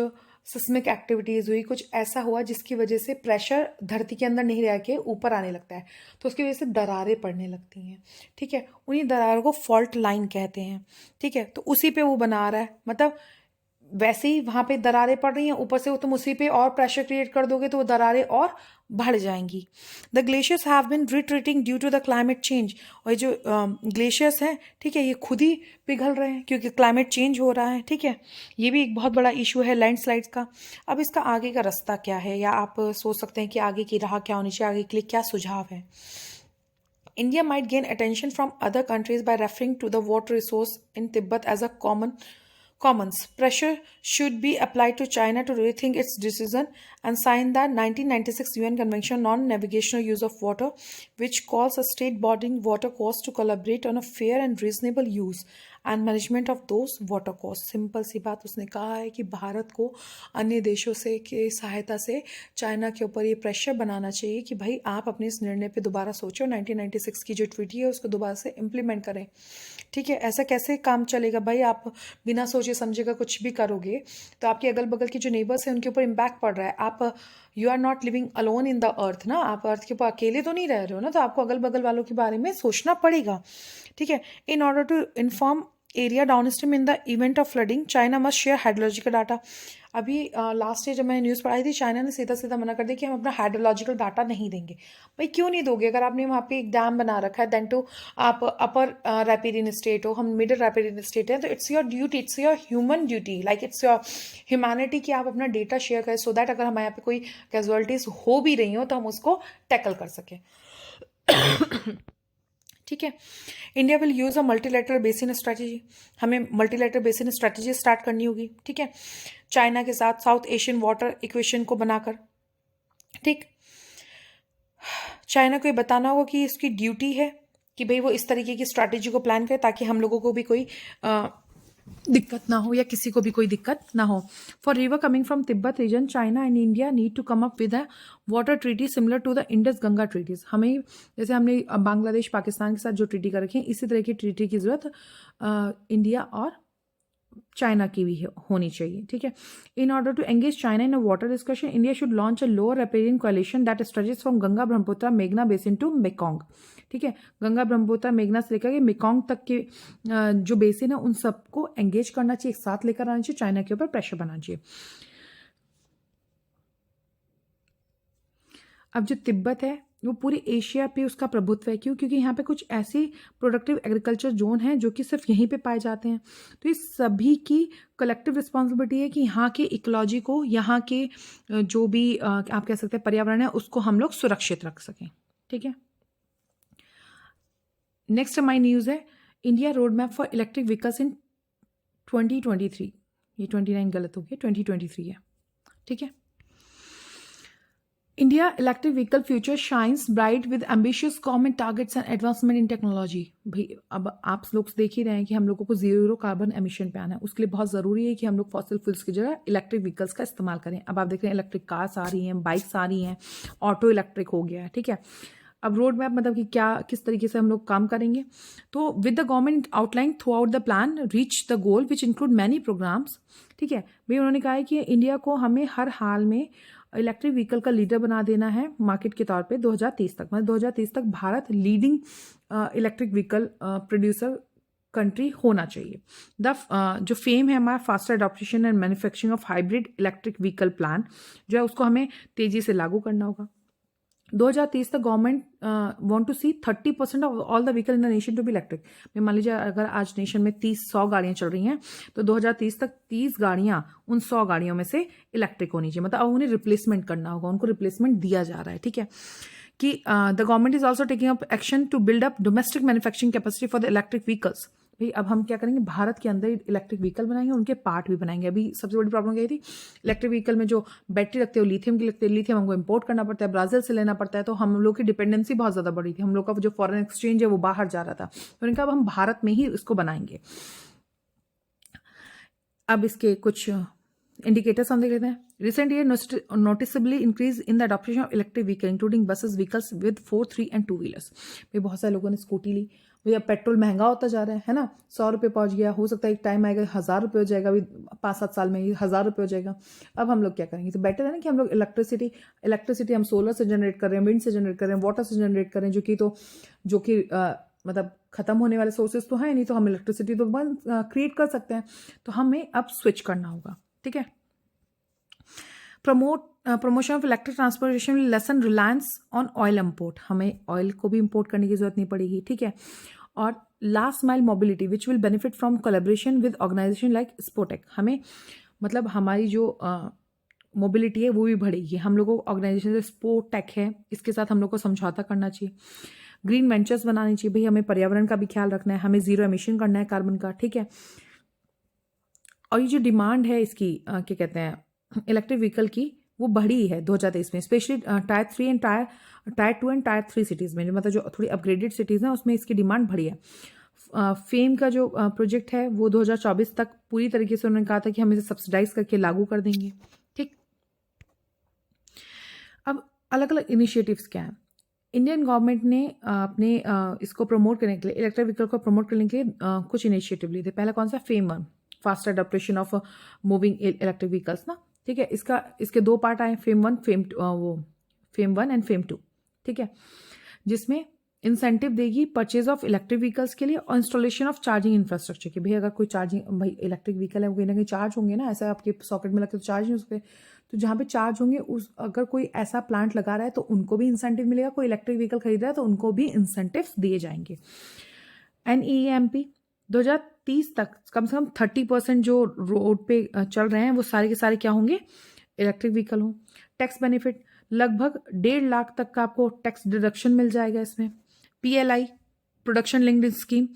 सिस्मिक एक्टिविटीज़ हुई, कुछ ऐसा हुआ जिसकी वजह से प्रेशर धरती के अंदर नहीं रह के ऊपर आने लगता है, तो उसकी वजह से दरारें पड़ने लगती हैं, ठीक है। उन्हीं दरारों को फॉल्ट लाइन कहते हैं, ठीक है। तो उसी पे वो बना रहा है, मतलब वैसे ही वहाँ पे दरारें पड़ रही हैं, ऊपर से वो तुम उसी पे और प्रेशर क्रिएट कर दोगे तो वो दरारें और बढ़ जाएंगी। The glaciers have been retreating due to the climate change, और ये जो ग्लेशियर्स हैं, ठीक है, ये खुद ही पिघल रहे हैं क्योंकि क्लाइमेट चेंज हो रहा है, ठीक है। ये भी एक बहुत बड़ा इशू है लैंडस्लाइड्स का। अब इसका आगे का रास्ता क्या है, या आप सोच सकते हैं कि आगे की राह क्या होनी चाहिए, आगे के लिए क्या सुझाव है। India might gain attention from other countries by referring to the water resource in Tibet as a commons. Pressure should be applied to China to rethink its decision and signed the 1996 UN Convention on Navigational Use of Water, which calls a state bordering water course to collaborate on a fair and reasonable use and management of those water cost. Simple सी बात उसने कहा है कि भारत को अन्य देशों से के सहायता से चाइना के ऊपर ये प्रेशर बनाना चाहिए कि भाई आप अपने इस निर्णय पे दोबारा सोचो, 1996 की जो ट्रीटी है उसको दोबारा से इम्प्लीमेंट करें। ठीक है, ऐसा कैसे काम चलेगा भाई? आप बिना सोचे समझेगा कुछ भी करोगे तो आपके अगल बगल के जो नेबर्स हैं उनके ऊपर इम्पैक्ट पड़ रहा है। आप you are not living alone in the earth ना, आप अर्थ के ऊपर अकेले तो नहीं रह रहे हो ना, तो आपको अगल बगल वालों के बारे में सोचना पड़ेगा। ठीक है, in order to inform area downstream in the event of flooding China must share hydrological data. अभी लास्ट ईयर जब मैंने न्यूज़ पढ़ाई थी, चाइना ने सीधा सीधा मना कर दिया कि हम अपना हाइड्रोलॉजिकल डाटा नहीं देंगे। भाई क्यों नहीं दोगे? अगर आपने वहाँ पे एक डैम बना रखा है, देन टू आप अपर रैपिडियन स्टेट हो, हम मिडिल रैपिडियन स्टेट हैं, तो it's your duty, it's your human duty, like it's your humanity कि आप अपना डेटा शेयर करें सो दैट अगर हमारे यहाँ पे कोई कैजुअलिटीज हो भी रही हो तो हम उसको टैकल कर सकें। ठीक है, India will use a multilateral basin strategy, हमें मल्टीलेटरल बेसिन स्ट्रैटेजी स्टार्ट करनी होगी। ठीक है, चाइना के साथ साउथ एशियन वाटर इक्वेशन को बनाकर। ठीक, चाइना को ये बताना होगा कि इसकी ड्यूटी है कि भाई वो इस तरीके की स्ट्रैटेजी को प्लान करे ताकि हम लोगों को भी कोई दिक्कत ना हो या किसी को भी कोई दिक्कत ना हो। For river coming from Tibet region, China and India need to come up with a water treaty similar to the Indus Ganga treaties. हमें जैसे हमने बांग्लादेश पाकिस्तान के साथ जो ट्रीटी कर रखी है, इसी तरह की ट्रीटी की जरूरत इंडिया और चाइना की भी होनी चाहिए। ठीक है, in order to engage China in a water discussion, India should launch a lower riparian coalition that stretches from Ganga Brahmaputra मेघना बेसिन टू मेकोंग। ठीक है, गंगा ब्रह्मपुत्र मेघना से लेकर के मेकोंग तक के जो बेसिन है उन सबको एंगेज करना चाहिए, एक साथ लेकर आना चाहिए, चाइना के ऊपर प्रेशर बनाना चाहिए। अब जो तिब्बत है वो पूरी एशिया पे उसका प्रभुत्व है। क्यों? क्योंकि यहाँ पे कुछ ऐसी प्रोडक्टिव एग्रीकल्चर जोन हैं जो कि सिर्फ यहीं पे पाए जाते हैं। तो इस सभी की कलेक्टिव रिस्पॉन्सिबिलिटी है कि यहाँ के इकोलॉजी को, यहाँ के जो भी आप कह सकते हैं पर्यावरण है, उसको हम लोग सुरक्षित रख सकें। ठीक है, नेक्स्ट हमारी न्यूज़ है India road map for electric vehicles इन 2023। ये 29 गलत हो गया, 2023 है। ठीक है, India electric vehicle future shines bright with ambitious government targets and advancement in technology. भाई अब आप लोग देख ही रहे हैं कि हम लोगों को जीरो कार्बन एमिशन पे आना है, उसके लिए बहुत ज़रूरी है कि हम लोग फॉसिल फ्यूल्स की जगह इलेक्ट्रिक व्हीकल्स का इस्तेमाल करें। अब आप देख रहे हैं इलेक्ट्रिक कार्स आ रही हैं, बाइक्स आ रही हैं, ऑटो इलेक्ट्रिक हो गया है। ठीक है, अब रोड मैप मतलब कि क्या, किस तरीके से हम लोग काम करेंगे। तो with the government outline throughout the plan reach the goal which include many programmes. ठीक है भाई, उन्होंने कहा है कि इंडिया को हमें हर हाल में इलेक्ट्रिक व्हीकल का लीडर बना देना है मार्केट के तौर पे 2030 तक। मतलब 2030 तक Bharat leading electric vehicle producer country होना चाहिए। जो फेम है हमारा faster adoption and manufacturing of hybrid electric vehicle plan जो है उसको हमें तेजी से लागू करना होगा। 2030 तक government want to see 30% of all the vehicle in the nation to be electric. मान लीजिए अगर आज नेशन में 100 गाड़ियां चल रही हैं तो 2030 तक 30 गाड़ियां उन 100 गाड़ियों में से इलेक्ट्रिक होनी चाहिए। मतलब अब उन्हें रिप्लेसमेंट करना होगा, उनको रिप्लेसमेंट दिया जा रहा है। ठीक है, कि the government is also taking up action to build up domestic manufacturing capacity for the electric vehicles. भाई अब हम क्या करेंगे, भारत के अंदर इलेक्ट्रिक व्हीकल बनाएंगे, उनके पार्ट भी बनाएंगे। अभी सबसे बड़ी प्रॉब्लम क्या थी, इलेक्ट्रिक व्हीकल में जो बैटरी लगती है वो लिथियम की लगती है, लिथियम हमको इंपोर्ट करना पड़ता है, ब्राजील से लेना पड़ता है, तो हम लोग की डिपेंडेंसी बहुत ज़्यादा बढ़ी थी, हम लोग का जो फॉरेन एक्सचेंज है वो बाहर जा रहा था। तो उनका अब हम भारत में ही इसको बनाएंगे। अब इसके कुछ इंडिकेटर्स हम देख लेते हैं। Recent year noticeably increase in the adoption of electric vehicle including buses, vehicles with 4, 3 and 2 wheelers. भाई बहुत सारे लोगों ने स्कूटी ली, भैया पेट्रोल महंगा होता जा रहा है ना, 100 रुपये पहुंच गया, हो सकता है एक टाइम आएगा 1000 रुपये हो जाएगा, अभी 5-7 साल में 1000 रुपये हो जाएगा। अब हम लोग क्या करेंगे, तो बेटर है ना कि हम लोग इलेक्ट्रिसिटी हम सोलर से जनरेट कर रहे हैं, विंड से जनरेट कर रहे हैं, वाटर से जनरेट कर रहे हैं, जो कि मतलब खत्म होने वाले सोर्सेज तो है नहीं, तो हम इलेक्ट्रिसिटी तो क्रिएट कर सकते हैं। तो हमें अब स्विच करना होगा। ठीक है, promotion of electric transportation will lesson reliance on oil import. हमें ऑयल को भी इम्पोर्ट करने की जरूरत नहीं पड़ेगी। ठीक है, और last mile mobility which will benefit from collaboration with organisation like स्पोटेक। हमें मतलब हमारी जो मोबिलिटी है वो भी बढ़ेगी। हम लोग को ऑर्गेनाइजेशन जैसे स्पोटेक है, इसके साथ हम लोग को समझौता करना चाहिए। ग्रीन वेंचर्स बनानी चाहिए, भाई हमें पर्यावरण का भी ख्याल रखना है, हमें जीरो एमिशन करना है कार्बन का। ठीक है, और ये जो डिमांड है इसकी क्या कहते हैं इलेक्ट्रिक व्हीकल की, वो बढ़ी है 2023 में, specially tyre 3 and tyre 2 and tyre 3 cities में, मतलब जो थोड़ी अपग्रेडेड सिटीज़ हैं उसमें इसकी डिमांड बढ़ी है। फेम का जो प्रोजेक्ट है वो 2024 तक पूरी तरीके से उन्होंने कहा था कि हम इसे सब्सिडाइज करके लागू कर देंगे। ठीक, अब अलग अलग इनिशिएटिव्स क्या हैं। इंडियन गवर्नमेंट ने अपने इसको प्रमोट करने के लिए, इलेक्ट्रिक व्हीकल को प्रमोट करने के लिए कुछ इनिशिएटिव लिए थे। पहला कौन सा, fame 1, fast adaptation of moving electric vehicles ना, ठीक है। इसके 2 पार्ट आए, फेम 1 फेम 1 एंड फेम 2, ठीक है, जिसमें इंसेंटिव देगी परचेज ऑफ इलेक्ट्रिक व्हीकल्स के लिए और इंस्टॉलेशन ऑफ चार्जिंग इंफ्रास्ट्रक्चर के। भाई अगर कोई चार्जिंग, भाई इलेक्ट्रिक व्हीकल है वो कहीं ना कहीं चार्ज होंगे ना, ऐसा आपके सॉकेट में लगते तो चार्ज नहीं हो सकते, तो जहाँ पे चार्ज होंगे उस अगर कोई ऐसा प्लांट लगा रहा है तो उनको भी इंसेंटिव मिलेगा, कोई इलेक्ट्रिक व्हीकल खरीद रहा है तो उनको भी इंसेंटिव दिए जाएंगे। NEMP 2030 तक कम से कम 30% जो रोड पे चल रहे हैं वो सारे के सारे क्या होंगे, इलेक्ट्रिक व्हीकल हों। टैक्स बेनिफिट लगभग 1.5 लाख तक का आपको टैक्स डिडक्शन मिल जाएगा इसमें। PLI प्रोडक्शन लिंक्ड स्कीम,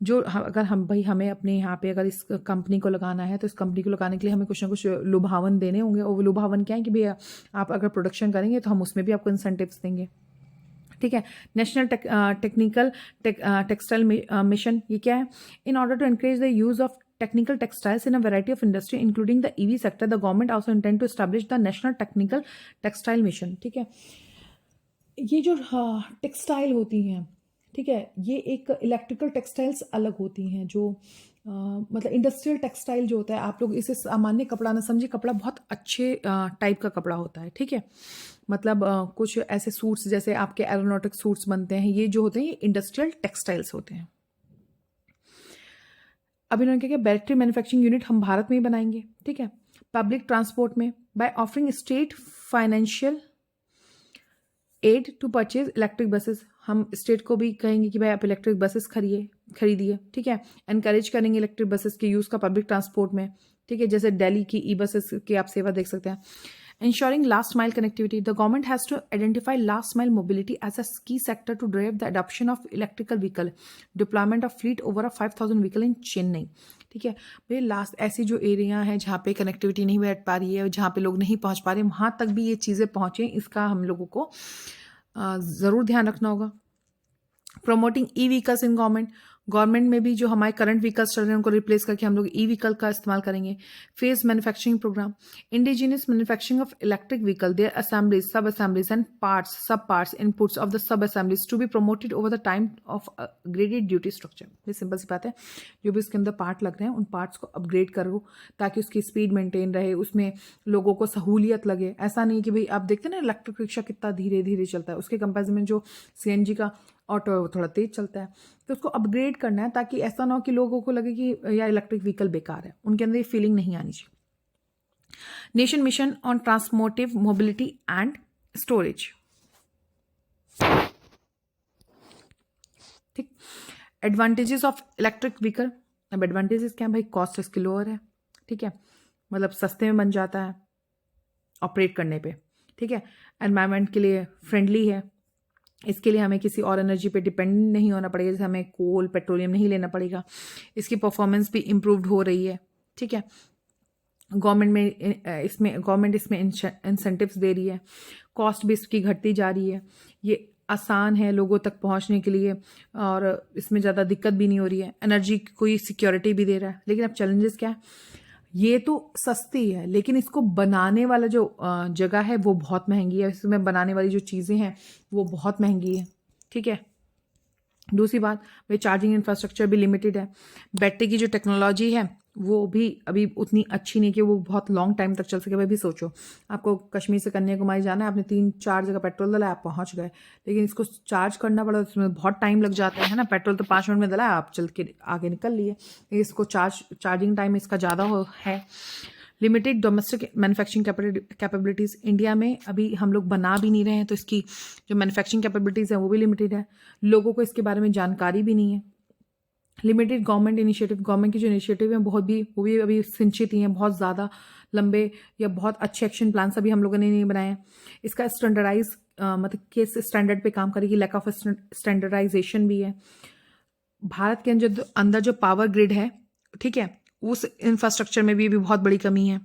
जो अगर हमें अपने यहाँ पे अगर इस कंपनी को लगाना है तो इस कंपनी को लगाने के लिए हमें कुछ ना कुछ लुभावन देने होंगे, और वो लुभावन क्या है कि भैया आप अगर प्रोडक्शन करेंगे तो हम उसमें भी आपको इंसेंटिव्स देंगे, ठीक है। नेशनल टेक्निकल टेक्सटाइल मिशन, ये क्या है, in order to encourage the use of technical textiles in a variety of industry including the EV sector, the government also intend to establish the national technical textile mission, ठीक है। ये जो textile होती हैं, ठीक है, ये एक इलेक्ट्रिकल टेक्सटाइल्स अलग होती हैं, जो मतलब इंडस्ट्रियल टेक्सटाइल जो होता है, आप लोग इसे सामान्य कपड़ा ना समझिए, कपड़ा बहुत अच्छे टाइप का कपड़ा होता है, ठीक है। मतलब कुछ ऐसे सूट्स जैसे आपके एरोनॉटिक सूट्स बनते हैं, ये जो होते हैं ये इंडस्ट्रियल टेक्सटाइल्स होते हैं। अब इन्होंने क्या किया, बैटरी मैन्युफैक्चरिंग यूनिट हम भारत में ही बनाएंगे, ठीक है। पब्लिक ट्रांसपोर्ट में by offering state financial aid to purchase electric buses, हम स्टेट को भी कहेंगे कि भाई आप इलेक्ट्रिक बसेस खरीदिए, ठीक है। एनकरेज करेंगे इलेक्ट्रिक बसेस के यूज़ का पब्लिक ट्रांसपोर्ट में, ठीक है, जैसे दिल्ली की बसेस की आप सेवा देख सकते हैं। Ensuring last mile connectivity, the government has to identify last mile mobility as a key sector to drive the adoption of electrical vehicle, deployment of fleet over a 5,000 vehicle in Chennai, ठीक है। भाई last ऐसी जो area है जहाँ पे connectivity नहीं बैठ पा रही है, जहाँ पे लोग नहीं पहुँच पा रहे, वहाँ तक भी ये चीज़ें पहुँचे, इसका हम लोगों को ज़रूर ध्यान रखना होगा। प्रमोटिंग E-व्हीकल्स इन गवर्नमेंट में भी जो हमारे करंट व्हीकल्स चल रहे हैं उनको रिप्लेस करके हम लोग E-व्हीकल का इस्तेमाल करेंगे। Phase manufacturing programme, indigenous manufacturing of electric vehicle, their assemblies, sub assemblies and parts, sub parts, inputs of the sub assemblies to be promoted over the time of graded duty structure. ये simple सी बात है, जो भी उसके अंदर part लग रहे हैं उन पार्ट्स को अपग्रेड करो ताकि उसकी स्पीड मेंटेन रहे, उसमें लोगों को सहूलियत लगे। ऐसा नहीं कि भाई आप देखते हैं ना इलेक्ट्रिक रिक्शा कितना धीरे धीरे चलता है, उसके कंपेरिजन में जो CNG का ऑटो है वो थोड़ा तेज चलता है, तो उसको अपग्रेड करना है ताकि ऐसा ना हो कि लोगों को लगे कि यार इलेक्ट्रिक व्हीकल बेकार है, उनके अंदर ये फीलिंग नहीं आनी चाहिए। Nation mission on transformative mobility and storage, ठीक। एडवांटेजेस ऑफ इलेक्ट्रिक व्हीकल, अब एडवांटेजेस क्या है भाई, कॉस्ट इसकी लोअर है, ठीक है, मतलब सस्ते में बन जाता है ऑपरेट करने पे, ठीक है। एनवायरनमेंट के लिए फ्रेंडली है, इसके लिए हमें किसी और एनर्जी पे डिपेंड नहीं होना पड़ेगा, जैसे हमें कोल पेट्रोलियम नहीं लेना पड़ेगा। इसकी परफॉर्मेंस भी इम्प्रूव्ड हो रही है, ठीक है। गवर्नमेंट इसमें इंसेंटिव्स दे रही है, कॉस्ट भी इसकी घटती जा रही है, ये आसान है लोगों तक पहुंचने के लिए और इसमें ज़्यादा दिक्कत भी नहीं हो रही है, एनर्जी की कोई सिक्योरिटी भी दे रहा है। लेकिन अब चैलेंजेस क्या है, ये तो सस्ती है लेकिन इसको बनाने वाला जो जगह है वो बहुत महंगी है, इसमें बनाने वाली जो चीज़ें हैं वो बहुत महंगी है, ठीक है। दूसरी बात, भाई चार्जिंग इंफ्रास्ट्रक्चर भी लिमिटेड है, बैटरी की जो टेक्नोलॉजी है वो भी अभी उतनी अच्छी नहीं कि वो बहुत लॉन्ग टाइम तक चल सके। भाई भी सोचो, आपको कश्मीर से कन्याकुमारी जाना है, आपने 3-4 जगह पेट्रोल डला, आप पहुंच गए, लेकिन इसको चार्ज करना पड़ा, उसमें बहुत टाइम लग जाता है ना। पेट्रोल तो 5 मिनट में डला, आप चल के आगे निकल लिए, इसको चार्जिंग टाइम इसका ज़्यादा है। Limited domestic manufacturing capabilities, India में अभी हम लोग बना भी नहीं रहे हैं तो इसकी जो मैन्युफैक्चरिंग कैपेबिलिटीज़ है वो भी लिमिटेड है, लोगों को इसके बारे में जानकारी भी नहीं है। लिमिटेड गवर्नमेंट इनिशिएटिव, गवर्नमेंट की जो इनिशिएटिव है वो भी अभी सिंचित ही हैं, बहुत ज़्यादा लंबे या बहुत अच्छे एक्शन प्लान्स अभी हम लोगों ने नहीं बनाए हैं। इसका स्टैंडर्डाइज मतलब किस स्टैंडर्ड पे काम करेगी, लैक ऑफ स्टैंडर्डाइजेशन भी है। भारत के अंदर जो पावर ग्रिड है, ठीक है, उस इंफ्रास्ट्रक्चर में भी बहुत बड़ी कमी है,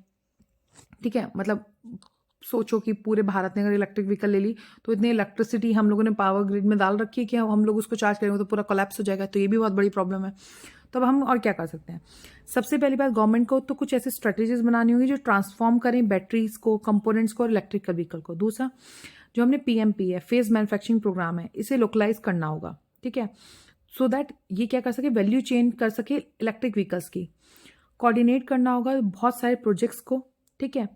ठीक है। मतलब सोचो कि पूरे भारत ने अगर इलेक्ट्रिक व्हीकल ले ली तो इतनी इलेक्ट्रिसिटी हम लोगों ने पावर ग्रिड में डाल रखी है कि हम लोग उसको चार्ज करेंगे तो पूरा कोलैप्स हो जाएगा, तो ये भी बहुत बड़ी प्रॉब्लम है। तो अब हम और क्या कर सकते हैं? सबसे पहली बात, गवर्नमेंट को तो कुछ ऐसी स्ट्रेटेजीज बनानी होगी जो ट्रांसफॉर्म करें बैटरीज को, कंपोनेंट्स को और इलेक्ट्रिकल व्हीकल को। दूसरा, जो हमने PMP है, फेज मैन्युफैक्चरिंग प्रोग्राम है, इसे लोकलाइज करना होगा, ठीक है, सो दैट ये क्या कर सके, वैल्यू चेन कर सके इलेक्ट्रिक व्हीकल्स की। कोऑर्डिनेट करना होगा बहुत सारे प्रोजेक्ट्स को, ठीक है,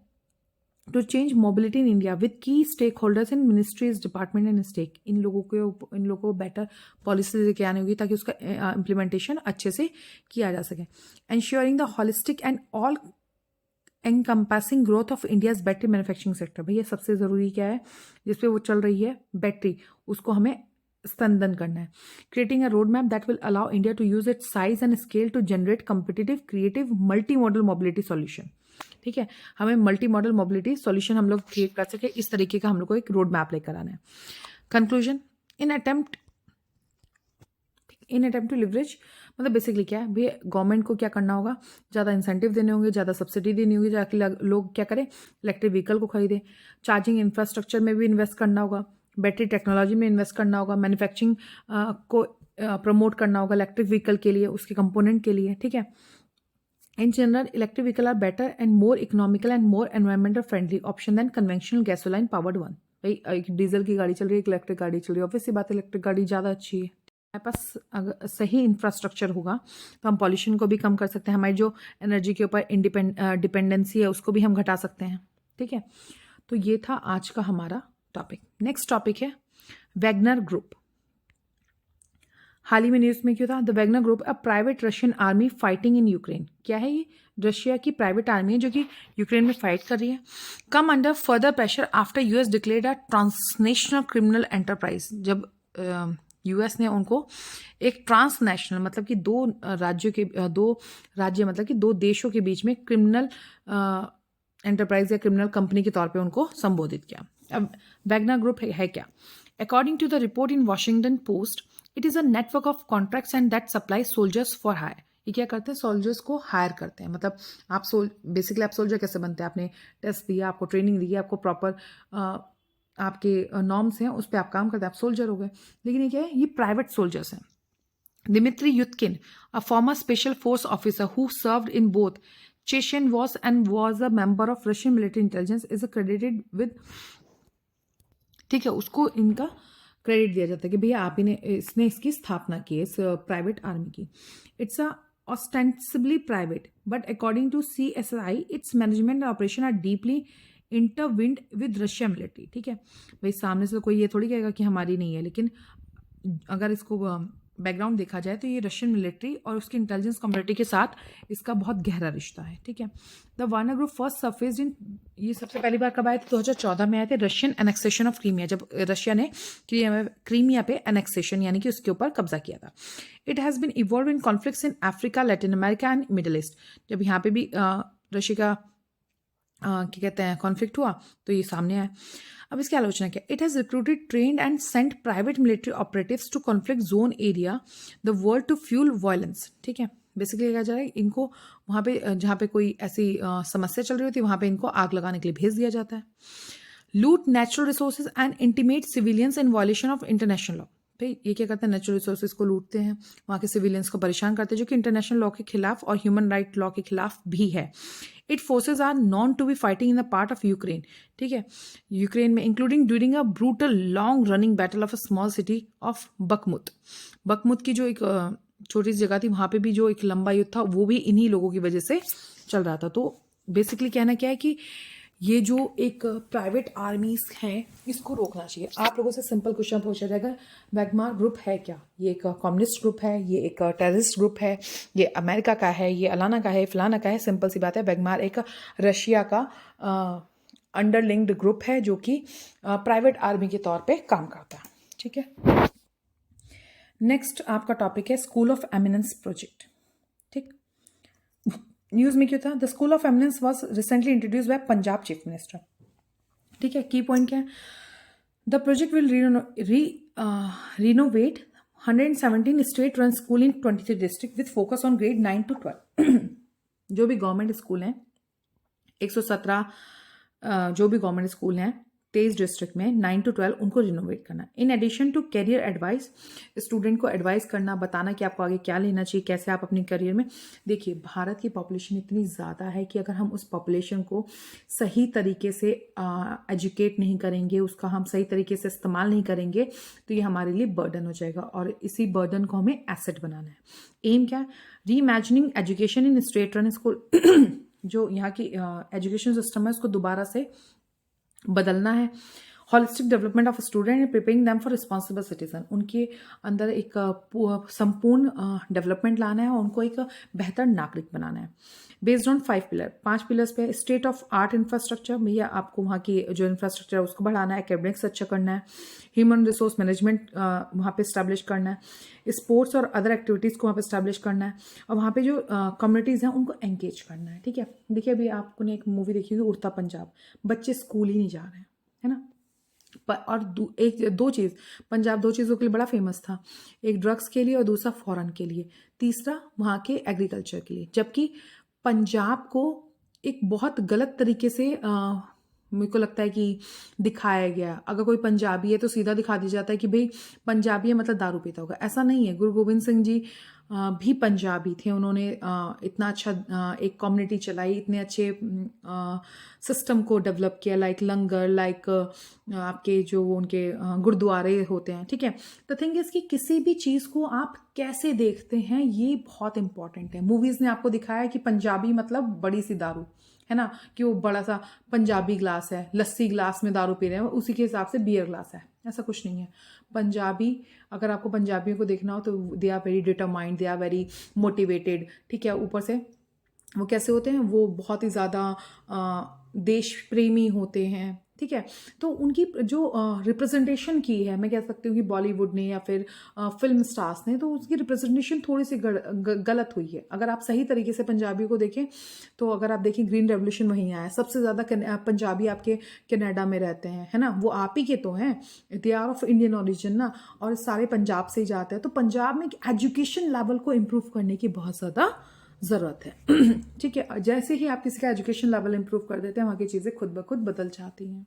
to change mobility in India with key stakeholders in ministries, department and stake. इन लोगों को बेटर पॉलिसी लेके आनी होगी ताकि उसका इम्प्लीमेंटेशन अच्छे से किया जा सके। Ensuring the holistic and all encompassing growth of India's battery manufacturing sector. भैया सबसे ज़रूरी क्या है जिसपे वो चल रही है, बैटरी, उसको हमें स्तंदन करना है। Creating a road map that will allow India to use its size and scale to generate competitive creative multi modal mobility solution, ठीक है, हमें मल्टी मॉडल मोबिलिटी सॉल्यूशन हम लोग क्रिएट कर सके, इस तरीके का हम लोग को एक रोड मैप लेकर आना है। Conclusion, in attempt to leverage, मतलब बेसिकली क्या है भैया, गवर्नमेंट को क्या करना होगा, ज़्यादा इंसेंटिव देने होंगे, ज़्यादा सब्सिडी देनी होगी ताकि लोग क्या करें, इलेक्ट्रिक व्हीकल को खरीदें। चार्जिंग इंफ्रास्ट्रक्चर में भी इन्वेस्ट करना होगा, बैटरी टेक्नोलॉजी में इन्वेस्ट करना होगा, मैन्युफैक्चरिंग को प्रमोट करना होगा इलेक्ट्रिक व्हीकल के लिए, उसके कंपोनेंट के लिए, ठीक है। In general, electric vehicles are better and more economical and more environmental friendly option than conventional gasoline powered one. भाई एक डीजल की गाड़ी चल रही है, एक इलेक्ट्रिक गाड़ी चल रही है, ऑब्वियसली बात है इलेक्ट्रिक गाड़ी ज़्यादा अच्छी है। हमारे पास अगर सही इंफ्रास्ट्रक्चर होगा तो हम पॉल्यूशन को भी कम कर सकते हैं, हमारी जो एनर्जी के ऊपर डिपेंडेंसी है उसको भी हम घटा सकते हैं, ठीक है। तो ये था आज का हमारा टॉपिक। नेक्स्ट टॉपिक है वैगनर ग्रुप। हाल ही में न्यूज़ में क्यों था, the Wagner group a private Russian army fighting in Ukraine. क्या है ये? रशिया की प्राइवेट आर्मी है जो कि यूक्रेन में फाइट कर रही है। Come under further pressure after US declared a transnational criminal enterprise. जब यूएस ने उनको एक ट्रांसनेशनल मतलब कि दो राज्य मतलब कि दो देशों के बीच में क्रिमिनल एंटरप्राइज या क्रिमिनल कंपनी के तौर पे उनको संबोधित किया। अब वैगनर ग्रुप है क्या? According to the report in Washington Post, it is a network of contracts and that supply soldiers for hire. ये क्या करते हैं? सोल्जर्स को हायर करते हैं। मतलब आप बेसिकली आप सोल्जर कैसे बनते हैं? आपने टेस्ट दिया, आपको ट्रेनिंग दी, आपको प्रॉपर आपके नॉर्म्स हैं, उस पर आप काम करते हैं, आप सोल्जर हो गए। लेकिन ये क्या है? ये प्राइवेट सोल्जर्स हैं। Dmitry Yutkin, a former special force officer who served in both Chechen wars and was a member of Russian military intelligence, is credited with, ठीक है, उसको इनका क्रेडिट दिया जाता है कि भैया आप इसने इसकी स्थापना की है, इस प्राइवेट आर्मी की। It's a ostensibly private but according to CSI its management and operation are deeply intertwined with Russia military. ठीक है भाई, सामने से कोई ये थोड़ी कहेगा कि हमारी नहीं है, लेकिन अगर इसको बैकग्राउंड देखा जाए तो ये रशियन मिलिट्री और उसकी इंटेलिजेंस कम्युनिटी के साथ इसका बहुत गहरा रिश्ता है। ठीक है, द वार्नर ग्रुप फर्स्ट सरफेस्ड इन, ये सबसे पहली बार कब आए थे? 2014 में आए थे, रशियन एनेक्सेशन ऑफ क्रीमिया, जब रशिया ने क्रीमिया पे एनेक्सेशन यानी कि उसके ऊपर कब्जा किया था। It has been evolve in conflicts in Africa, Latin America and Middle East. जब यहाँ पे भी रशिया का क्या कहते हैं कॉन्फ्लिक्ट हुआ तो ये सामने आया। अब इसकी आलोचना क्या? It has recruited, trained and sent private military operatives to conflict zone area the world to fuel violence. ठीक है, बेसिकली कहा जा रहा है इनको वहाँ पे जहाँ पे कोई ऐसी समस्या चल रही होती है वहाँ पे इनको आग लगाने के लिए भेज दिया जाता है। लूट natural resources and intimate civilians in violation of international law. भाई ये क्या करते हैं? नेचुरल रिसोर्सेज को लूटते हैं, वहाँ के सिविलियंस को परेशान करते हैं, जो कि इंटरनेशनल लॉ के खिलाफ और ह्यूमन राइट लॉ के खिलाफ भी है। It forces are known to be fighting in the part of Ukraine. ठीक है, यूक्रेन में including during a brutal long running battle of a small city of Bakhmut. Bakhmut की जो एक छोटी सी जगह थी, वहाँ पे भी जो एक लंबा युद्ध था वो भी इन्हीं लोगों की वजह से चल रहा था। तो बेसिकली कहना क्या है कि ये जो एक प्राइवेट आर्मीज हैं इसको रोकना चाहिए। आप लोगों से सिंपल क्वेश्चन पूछा जाएगा, वैगनर ग्रुप है क्या? ये एक कम्युनिस्ट ग्रुप है, ये एक टेररिस्ट ग्रुप है, ये अमेरिका का है, ये अलाना का है, फलाना का है? सिंपल सी बात है, वैगनर एक रशिया का अंडरलिंक्ड ग्रुप है जो कि प्राइवेट आर्मी के तौर पे काम करता है। ठीक है, नेक्स्ट आपका टॉपिक है स्कूल ऑफ एमिनेंस प्रोजेक्ट। ठीक, न्यूज़ में क्यों था? The school of eminence was recently introduce by Punjab chief minister. ठीक है, की पॉइंट क्या है? The project will renovate 117 state run school in 23 district with focus on grade 9 to 12। जो भी गवर्नमेंट स्कूल हैं 117 जो भी गवर्नमेंट स्कूल हैं 23 डिस्ट्रिक्ट में 9 to 12 उनको रिनोवेट करना। In addition to career advice, student को एडवाइस करना, बताना कि आपको आगे क्या लेना चाहिए, कैसे आप अपनी करियर में। देखिए भारत की पॉपुलेशन इतनी ज़्यादा है कि अगर हम उस पॉपुलेशन को सही तरीके से एजुकेट नहीं करेंगे, उसका हम सही तरीके से इस्तेमाल नहीं करेंगे तो ये हमारे लिए बर्डन हो जाएगा, और इसी बर्डन को हमें एसेट बनाना है। एम क्या है? री imagining education in state run school. जो यहाँ की एजुकेशन सिस्टम है उसको दोबारा से बदलना है। Holistic development of student and preparing them for responsible citizen, उनके अंदर एक संपूर्ण डेवलपमेंट लाना है और उनको एक बेहतर नागरिक बनाना है। बेस्ड ऑन 5 पिलर, 5 पिलर्स पे। स्टेट ऑफ आर्ट इंफ्रास्ट्रक्चर, भैया आपको वहाँ की जो इंफ्रास्ट्रक्चर है उसको बढ़ाना है, एकेडमिक्स अच्छा करना है, ह्यूमन रिसोर्स मैनेजमेंट वहाँ पे स्टैब्लिश करना है, स्पोर्ट्स और अदर एक्टिविटीज़ को वहाँ पे स्टैब्लिश करना है, और वहाँ पे जो कम्युनिटीज़ हैं उनको एंगेज करना है। ठीक है, देखिए अभी आपको ने एक मूवी देखी होगी उड़ता पंजाब, बच्चे स्कूल ही नहीं जा रहे हैं, है ना। और दो चीज़, पंजाब 2 चीज़ों के लिए बड़ा फेमस था, एक ड्रग्स के लिए और दूसरा फॉरेन के लिए, तीसरा वहाँ के एग्रीकल्चर के लिए। जबकि पंजाब को एक बहुत गलत तरीके से मेरे को लगता है कि दिखाया गया। अगर कोई पंजाबी है तो सीधा दिखा दिया जाता है कि भाई पंजाबी है मतलब दारू पीता होगा। ऐसा नहीं है। गुरु गोविंद सिंह जी भी पंजाबी थे, उन्होंने इतना अच्छा एक कम्युनिटी चलाई, इतने अच्छे सिस्टम को डेवलप किया, लाइक लंगर, लाइक आपके जो उनके गुरुद्वारे होते हैं। ठीक है, द थिंग इज कि किसी भी चीज़ को आप कैसे देखते हैं ये बहुत इंपॉर्टेंट है। मूवीज़ ने आपको दिखाया कि पंजाबी मतलब बड़ी सी दारू, है ना, कि वो बड़ा सा पंजाबी ग्लास है, लस्सी ग्लास में दारू पी रहे हैं, उसी के हिसाब से बियर ग्लास है, ऐसा कुछ नहीं है। पंजाबी, अगर आपको पंजाबियों को देखना हो तो they are very determined, they are very motivated. ठीक है, ऊपर से वो कैसे होते हैं, वो बहुत ही ज़्यादा देश प्रेमी होते हैं। ठीक है, तो उनकी जो रिप्रेजेंटेशन की है, मैं कह सकती हूँ कि बॉलीवुड ने या फिर फिल्म स्टार्स ने, तो उसकी रिप्रेजेंटेशन थोड़ी सी गलत हुई है। अगर आप सही तरीके से पंजाबी को देखें तो अगर आप देखें ग्रीन रेवोल्यूशन वहीं आया, सबसे ज़्यादा पंजाबी आपके कनाडा में रहते हैं, है ना, वो आप ही के तो हैं, they are of Indian origin ना, और सारे पंजाब से ही जाते हैं। तो पंजाब में एजुकेशन लेवल को इम्प्रूव करने की बहुत ज़्यादा ज़रूरत है। ठीक है, जैसे ही आप किसी का एजुकेशन लेवल इंप्रूव कर देते हैं वहाँ की चीज़ें खुद ब खुद बदल जाती हैं।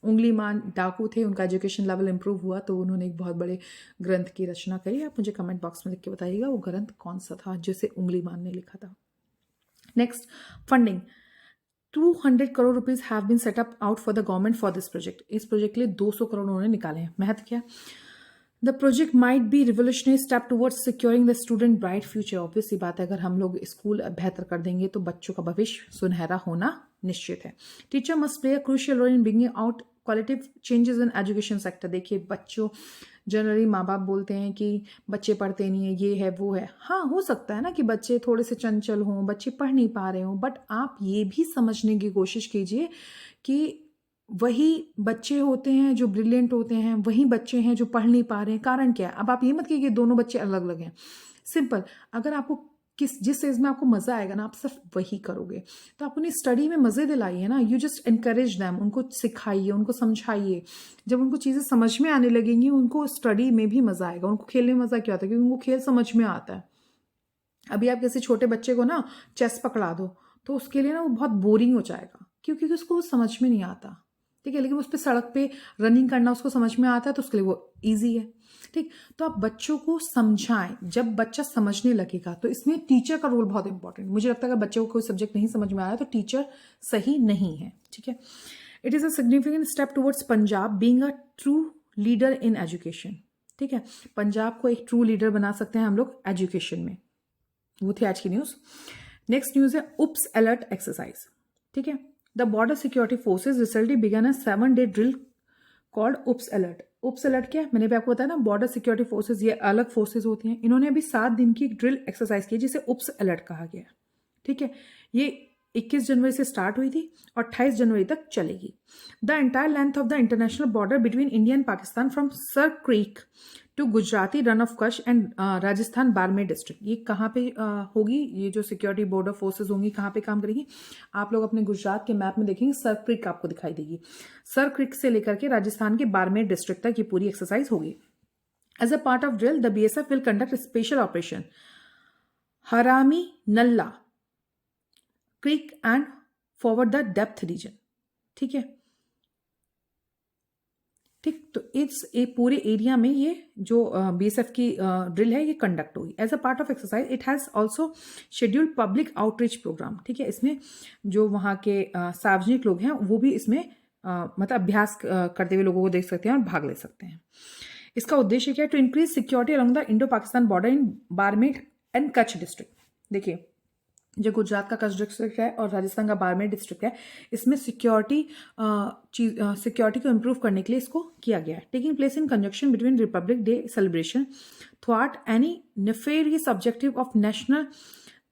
उंगली मान डाकू थे, उनका एजुकेशन लेवल इंप्रूव हुआ तो उन्होंने एक बहुत बड़े ग्रंथ की रचना करी। आप मुझे कमेंट बॉक्स में लिख के बताइएगा वो ग्रंथ कौन सा था जिसे उंगली मान ने लिखा था। Next, funding. 200 crore rupees have been set up out for the government for this project. इस प्रोजेक्ट के लिए 200 करोड़ उन्होंने निकाले हैं। महत्व क्या? The project might be revolutionary step towards securing the student bright future. Obvious सी बात है, अगर हम लोग स्कूल बेहतर कर देंगे तो बच्चों का भविष्य सुनहरा होना निश्चित है। Teacher must play a crucial role in bringing out qualitive changes in education sector. देखिए बच्चों, जनरली माँ बाप बोलते हैं कि बच्चे पढ़ते नहीं है, ये है वो है। हाँ, हो सकता है ना कि बच्चे थोड़े से चंचल हों, बच्चे पढ़ नहीं पा रहे हों, बट आप ये भी समझने की कोशिश कीजिए कि वही बच्चे होते हैं जो ब्रिलियंट होते हैं, वही बच्चे हैं जो पढ़ नहीं पा रहे हैं। कारण क्या है? अब आप ये मत कीजिए दोनों बच्चे अलग अलग हैं। सिंपल, अगर आपको जिस चीज़ में आपको मज़ा आएगा ना, आप सिर्फ वही करोगे। तो आप उन्हें स्टडी में मज़े दिलाइए ना, यू जस्ट इनकरेज दैम, उनको सिखाइए, उनको समझाइए। जब उनको चीज़ें समझ में आने लगेंगी उनको स्टडी में भी मज़ा आएगा। उनको खेलने में मज़ा क्यों आता है? क्योंकि उनको खेल समझ में आता है। अभी आप किसी छोटे बच्चे को ना चेस पकड़ा दो तो उसके लिए ना वो बहुत बोरिंग हो जाएगा, क्योंकि उसको समझ में नहीं आता। ठीक है, लेकिन उस पर सड़क पे रनिंग करना उसको समझ में आता है तो उसके लिए वो ईजी है। ठीक, तो आप बच्चों को समझाएं। जब बच्चा समझने लगेगा तो इसमें टीचर का रोल बहुत इंपॉर्टेंट। मुझे लगता है अगर बच्चे को कोई सब्जेक्ट नहीं समझ में आ रहा है तो टीचर सही नहीं है। ठीक है, it is a significant step towards Punjab being a true leader in education. ठीक है, पंजाब को एक ट्रू लीडर बना सकते हैं हम लोग एजुकेशन में। वो थी आज की न्यूज़। नेक्स्ट न्यूज़ है उप्स अलर्ट एक्सरसाइज। ठीक है, the border security forces recently began a 7-day drill called ops alert. Ops alert क्या है? मैंने भी आपको बताया ना, बॉर्डर सिक्योरिटी फोर्सेज ये अलग फोर्सेज होती हैं। इन्होंने अभी 7 दिन की एक ड्रिल एक्सरसाइज की जिसे उप्स अलर्ट कहा गया। ठीक है, ये 21 जनवरी से स्टार्ट हुई थी और 28 जनवरी तक चलेगी। The entire length of the international border between India and Pakistan from Sir Creek to Gujarati Rann of Kutch and Rajasthan Barmer district. ये कहाँ पे होगी? ये जो सिक्योरिटी बॉर्डर फोर्सेज होंगी कहाँ पे काम करेंगी? आप लोग अपने गुजरात के मैप में देखेंगे सर क्रीक आपको दिखाई देगी। सर क्रीक से लेकर के राजस्थान के बाड़मेर डिस्ट्रिक्ट तक ये पूरी एक्सरसाइज होगी। As a part of drill the BSF will conduct special operation Harami Nalla creek and forward the depth region. ठीक है, ठीक। तो इस पूरे एरिया में ये जो बीएसएफ की ड्रिल है ये कंडक्ट हुई। As a part of exercise it has also scheduled public outreach programme, ठीक है। इसमें जो वहाँ के सार्वजनिक लोग हैं वो भी इसमें मतलब अभ्यास करते हुए लोगों को देख सकते हैं और भाग ले सकते हैं। इसका उद्देश्य क्या है? To increase security along the Indo Pakistan border in Barmer and Kutch district. देखिए, जो गुजरात का कच्छ डिस्ट्रिक्ट है और राजस्थान का बाड़मेर डिस्ट्रिक्ट है, इसमें सिक्योरिटी को इम्प्रूव करने के लिए इसको किया गया है। Taking place in conjunction between republic day celebration थ्वाट any nefarious objective of national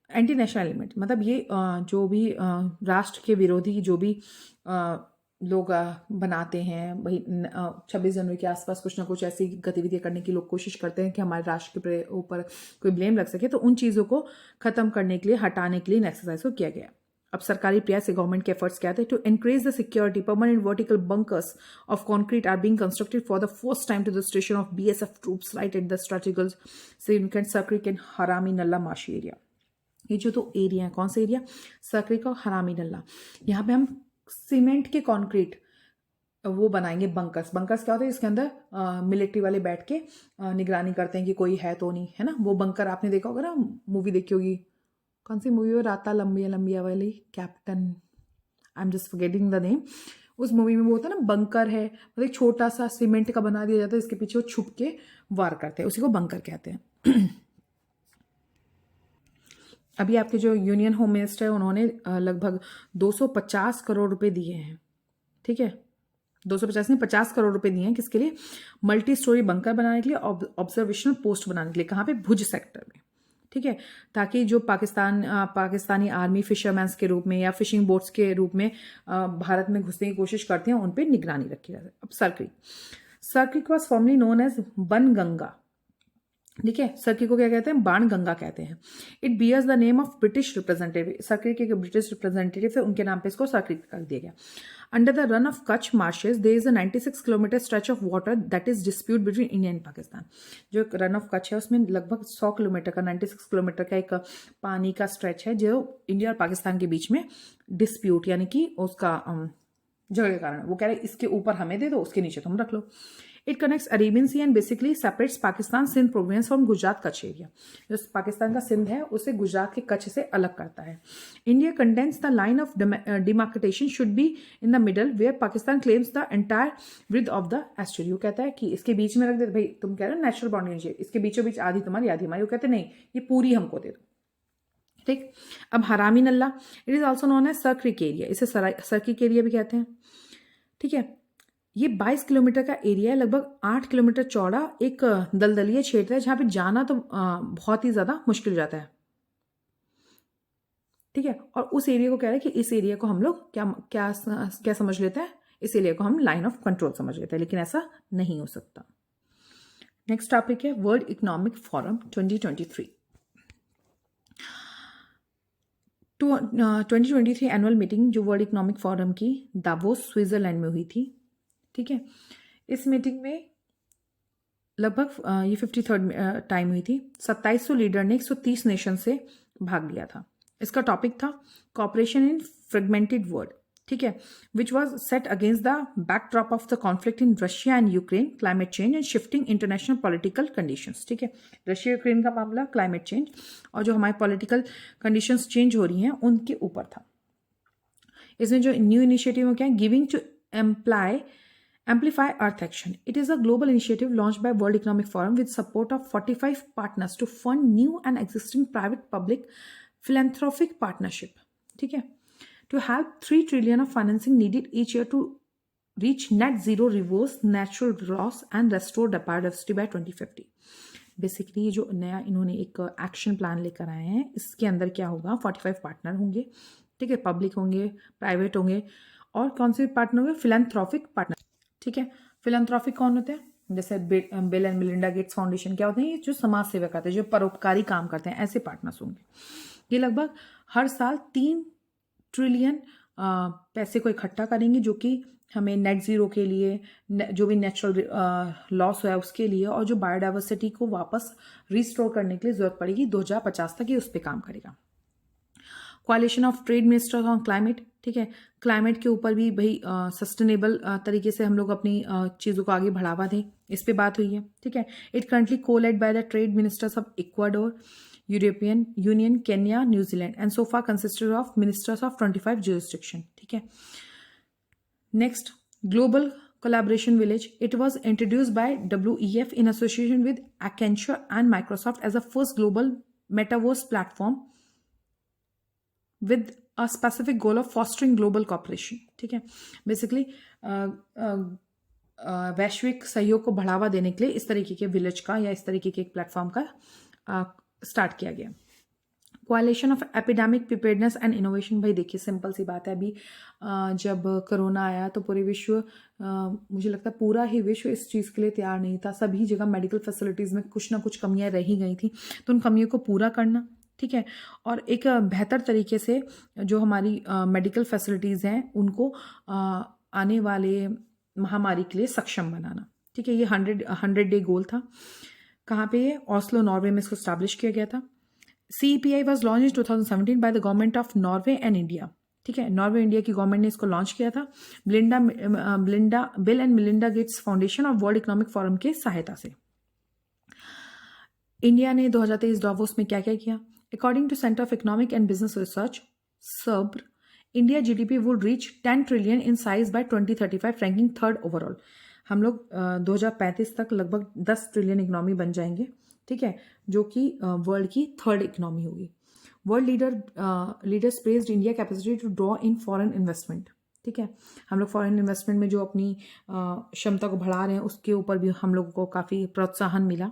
anti national element. मतलब ये जो भी राष्ट्र के विरोधी जो भी लोग बनाते हैं, वही 26 जनवरी के आसपास कुछ ना कुछ ऐसी गतिविधियां करने की लोग कोशिश करते हैं कि हमारे राष्ट्र के ऊपर कोई ब्लेम लग सके, तो उन चीज़ों को खत्म करने के लिए, हटाने के लिए इन एक्सरसाइज को किया गया। अब सरकारी प्रयास से गवर्नमेंट के एफर्ट्स क्या थे? To increase the security permanent vertical bunkers of concrete are being constructed for the first time to the station of BSF troops right at the strategical significant Sir Creek and Harami Nalla माशी एरिया। ये जो दो area है, कौन सा area? सर्क्रिक और हरामी नल्ला। यहाँ पे हम सीमेंट के कंक्रीट वो बनाएंगे बंकर्स। बंकर्स क्या होता है? इसके अंदर मिलिट्री वाले बैठ के निगरानी करते हैं कि कोई है तो नहीं, है ना। वो बंकर आपने देखा होगा ना, मूवी देखी होगी, कौन सी मूवी हो, राता लंबिया लंबिया वाली, captain, I am just forgetting the name. उस मूवी में वो होता है ना, बंकर है, मतलब एक छोटा सा सीमेंट का बना दिया जाता है, इसके पीछे वो छुप के वार करते हैं, उसी को बंकर कहते हैं। अभी आपके जो यूनियन होम मिनिस्टर है उन्होंने लगभग 250 करोड़ रुपए दिए हैं, ठीक है। 250 नहीं, 50 करोड़ रुपए दिए हैं। किसके लिए? मल्टी स्टोरी बंकर बनाने के लिए, ऑब्जर्वेशनल पोस्ट बनाने के लिए। कहाँ पे? भुज सेक्टर में, ठीक है। ताकि जो पाकिस्तानी आर्मी फिशरमैन्स के रूप में या फिशिंग बोट्स के रूप में भारत में घुसने की कोशिश करते हैं, उन पर निगरानी रखी जाती है। अब Sir Creek was formerly known as Ban Ganga, ठीक है। सर्किट को क्या कहते हैं? बाण गंगा कहते हैं। It bears the name of British representative. Sir Creek के ब्रिटिश रिप्रेजेंटेटिव थे, उनके नाम पे इसको सर्किट कर दिया गया। Under the Rann of Kutch marshes there is a 96 kilometre stretch of water that is dispute between India and Pakistan. जो रन ऑफ कच्छ है उसमें लगभग 100 किलोमीटर का, 96 किलोमीटर का एक पानी का स्ट्रेच है जो इंडिया और पाकिस्तान के बीच में डिस्प्यूट, यानी कि उसका झगड़े के कारण वो कह रहे इसके ऊपर हमें दे दो, उसके नीचे तुम रख लो। It connects Arabian sea and basically separates Pakistan Sindh province from Gujarat Kutch area. जो पाकिस्तान का सिंध है उसे गुजरात के कच्छ से अलग करता है। India contends the line of demarcation should be in the middle where Pakistan claims the entire width of the estuary. वो कहता है कि इसके बीच में रख दे, भाई तुम कह रहे हो नेचुरल बाउंड्री चाहिए, इसके बीचों बीच आधी तुम्हारी आधी हमारी। वो कहते नहीं, ये पूरी हमको दे दो, ठीक। अब Harami Nalla, it is also known as Sir Creek area, इसे सर्किक एरिया भी कहते हैं, ठीक है। ये 22 किलोमीटर का एरिया है, लगभग 8 किलोमीटर चौड़ा एक दलदलीय क्षेत्र है जहां पे जाना तो बहुत ही ज्यादा मुश्किल हो जाता है, ठीक है। और उस एरिया को कह रहे हैं कि इस एरिया को हम लोग क्या क्या क्या समझ लेते हैं? इस एरिया को हम लाइन ऑफ कंट्रोल समझ लेते हैं, लेकिन ऐसा नहीं हो सकता। नेक्स्ट टॉपिक है world economic forum 2023। 2023 annual meeting जो वर्ल्ड इकोनॉमिक फोरम की दावोस स्विट्जरलैंड में हुई थी, ठीक है। इस मीटिंग में लगभग ये 53rd टाइम हुई थी। 2700 लीडर ने 130 नेशन से भाग लिया था। इसका टॉपिक था कॉपरेशन इन फ्रेगमेंटेड वर्ल्ड, ठीक है, which was set against the backdrop of the conflict in Russia and Ukraine, climate change and shifting international political conditions, ठीक है। रशिया यूक्रेन का मामला, क्लाइमेट चेंज और जो हमारी पॉलिटिकल कंडीशंस चेंज हो रही हैं उनके ऊपर था। इसमें जो न्यू इनिशिएटिव है क्या है? Giving to Amplify Earth Action. It is a global initiative launched by World Economic Forum with support of 45 partners to fund new and existing private-public philanthropic partnership. ठीक है, to help 3 trillion of financing needed each year to reach net zero reverse natural loss and restore the biodiversity by 2050. Basically जो नया इन्होंने एक action plan लेकर आए हैं, इसके अंदर क्या होगा? 45 पार्टनर होंगे, ठीक है, पब्लिक होंगे, प्राइवेट होंगे, और कौन से पार्टनर होंगे? फिलैंथ्रोपिक पार्टनर, ठीक है। फिलैंथ्रोपिक कौन होते हैं? जैसे bill and Melinda Gates foundation क्या होते हैं? ये जो समाज सेवक आते हैं, जो परोपकारी काम करते हैं, ऐसे पार्टनर्स होंगे। ये लगभग हर साल 3 ट्रिलियन पैसे को इकट्ठा करेंगे, जो कि हमें नेट जीरो के लिए, जो भी नेचुरल लॉस हुआ है उसके लिए, और जो बायोडाइवर्सिटी को वापस रिस्टोर करने के लिए जरूरत पड़ेगी 2050 तक, ये उस पर काम करेगा। कोalition of trade ministers on climate, ठीक है। क्लाइमेट के ऊपर भी भाई सस्टेनेबल तरीके से हम लोग अपनी चीज़ों को आगे बढ़ावा दें, इस पे बात हुई है। ठीक है। It currently co-led by the trade ministers of Ecuador, European Union, Kenya, New Zealand and so far consisted of ministers of 25 jurisdiction। ठीक है। Next, Global Collaboration Village. It was introduced by WEF in association with Accenture and Microsoft as a first global metaverse platform with a specific goal of fostering global cooperation। ठीक है। Basically वैश्विक सहयोग को बढ़ावा देने के लिए इस तरीके के विलेज का या इस तरीके के एक प्लेटफॉर्म का स्टार्ट किया गया। Coalition of epidemic preparedness and innovation. भाई देखिए सिंपल सी बात है, अभी जब कोरोना आया तो पूरे विश्व, मुझे लगता है पूरा ही विश्व इस चीज़ के लिए तैयार नहीं था। सभी जगह मेडिकल फैसिलिटीज़ में कुछ ना कुछ कमियां रह ही गई थी, तो उन कमियों को पूरा करना, ठीक है, और एक बेहतर तरीके से जो हमारी मेडिकल फैसिलिटीज़ हैं उनको आने वाले महामारी के लिए सक्षम बनाना। ठीक है। ये 100 डे गोल था। कहाँ पे ये? ऑस्लो, नॉर्वे में इसको स्टैब्लिश किया गया था। CEPI was launch in 2017 by the government of Norway and India. ठीक है। नॉर्वे इंडिया की गवर्नमेंट ने इसको लॉन्च किया था bill and Melinda Gates foundation और वर्ल्ड इकोनॉमिक फोरम के सहायता से। इंडिया ने 2023 डावोस में क्या क्या किया? According to centre of economic and business research SEBR, India GDP would reach 10 trillion in size by 2035, ranking third overall. हम लोग 2035 तक लगभग 10 ट्रिलियन इकोनॉमी बन जाएंगे। ठीक है, जो कि वर्ल्ड की थर्ड इकोनॉमी होगी। World leaders praised India capacity to draw in foreign investment. ठीक है, हम लोग फॉरेन इन्वेस्टमेंट में जो अपनी क्षमता को बढ़ा रहे हैं उसके ऊपर भी हम लोगों को काफ़ी प्रोत्साहन मिला।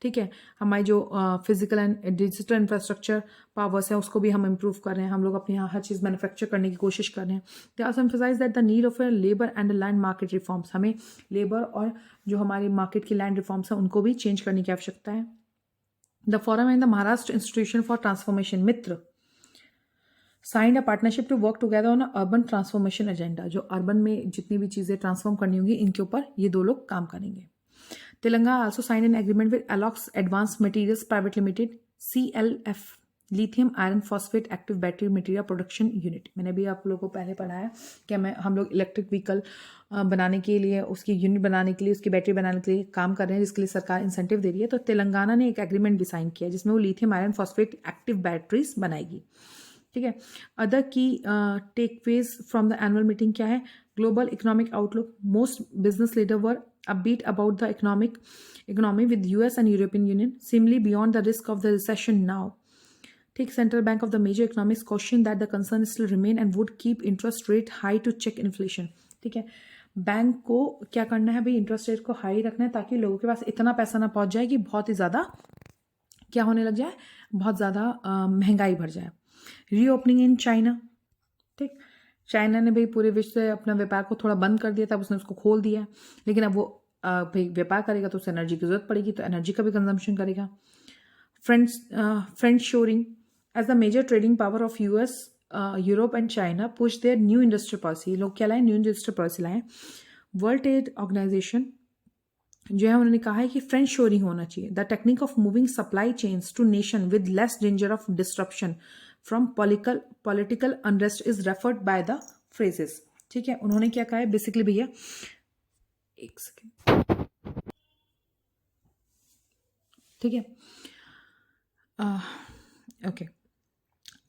ठीक है, हमारी जो physical and digital infrastructure powers है उसको भी हम इम्प्रूव कर रहे हैं। हम लोग अपने यहाँ हर चीज़ मैन्युफैक्चर करने की कोशिश कर रहे हैं। They also emphasise that the need of labour and land market reforms. हमें लेबर और जो हमारी मार्केट की लैंड रिफॉर्म्स हैं उनको भी चेंज करने की आवश्यकता है। The forum and the Maharashtra institution for transformation Mitra signed a partnership to work together on urban transformation agenda. जो अर्बन में जितनी भी चीज़ें ट्रांसफॉर्म करनी होंगी इनके ऊपर ये दो लोग काम करेंगे। Telangana also signed an agreement with Elox advance materials private limited CLF lithium iron phosphate active battery material production unit. मैंने भी आप लोगों को पहले पढ़ाया कि हम लोग इलेक्ट्रिक व्हीकल बनाने के लिए, उसकी यूनिट बनाने के लिए, उसकी बैटरी बनाने के लिए काम कर रहे हैं, जिसके लिए सरकार इंसेंटिव दे रही है। तो तेलंगाना ने एक एग्रीमेंट भी साइन किया जिसमें वो lithium iron phosphate active batteries बनाएगी। ठीक है। Other key takeaways from the annual meeting क्या है? Global economic outlook. Most business leader were upbeat about the economy with US and European Union seemingly beyond the risk of the recession now. ठीक, central bank of the major economics question that the concern still remain and would keep interest rate high to check inflation. ठीक है, bank को क्या करना है भाई? Interest rate को high रखना है ताकि लोगों के पास इतना पैसा ना पहुंच जाए कि बहुत ही ज़्यादा क्या होने लग जाए, बहुत ज़्यादा महंगाई बढ़ जाए। Reopening in China. ठीक, चाइना ने भाई पूरे विश्व से अपना व्यापार को थोड़ा बंद कर दिया था, उसने उसको खोल दिया है, लेकिन अब वो भाई व्यापार करेगा तो उसे एनर्जी की जरूरत पड़ेगी, तो एनर्जी का भी कंजम्पशन करेगा। Friend shoring as the major trading power of US, Europe and China push their new industrial policy. लोग क्या लाए? न्यू इंडस्ट्रियल पॉलिसी लाए। वर्ल्ड ट्रेड ऑर्गेनाइजेशन जो है उन्होंने कहा है कि फ्रेंच शोरिंग होना चाहिए। The technique of moving supply chains to nation with less danger of disruption from political unrest is referred by the phrases. ठीक है, उन्होंने क्या कहा है बेसिकली भैया, एक सेकेंड, ठीक है, ओके।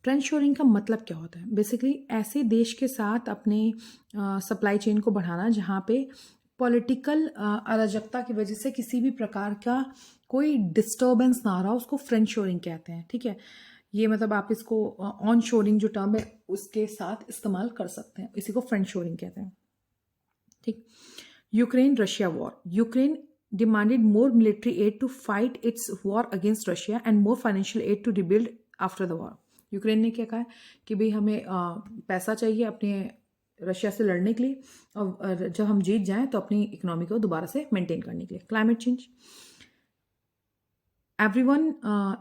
फ्रेंच शोरिंग का मतलब क्या होता है? बेसिकली ऐसे देश के साथ अपने सप्लाई चेन को बढ़ाना जहाँ पे पॉलिटिकल अराजकता की वजह से किसी भी प्रकार का कोई डिस्टर्बेंस ना रहा, उसको फ्रेंच शोरिंग कहते हैं। ठीक है, ये मतलब आप इसको ऑन शोरिंग जो टर्म है उसके साथ इस्तेमाल कर सकते हैं, इसी को फ्रेंच शोरिंग कहते हैं। ठीक, Ukraine Russia war. Ukraine demanded more military aid to fight its war against Russia and more financial aid to rebuild after the war. Ukraine ने क्या कहा है कि भाई हमें पैसा चाहिए अपने रशिया से लड़ने के लिए, और जब हम जीत जाएं तो अपनी इकोनॉमी को दोबारा से मेंटेन करने के लिए। Climate change. Everyone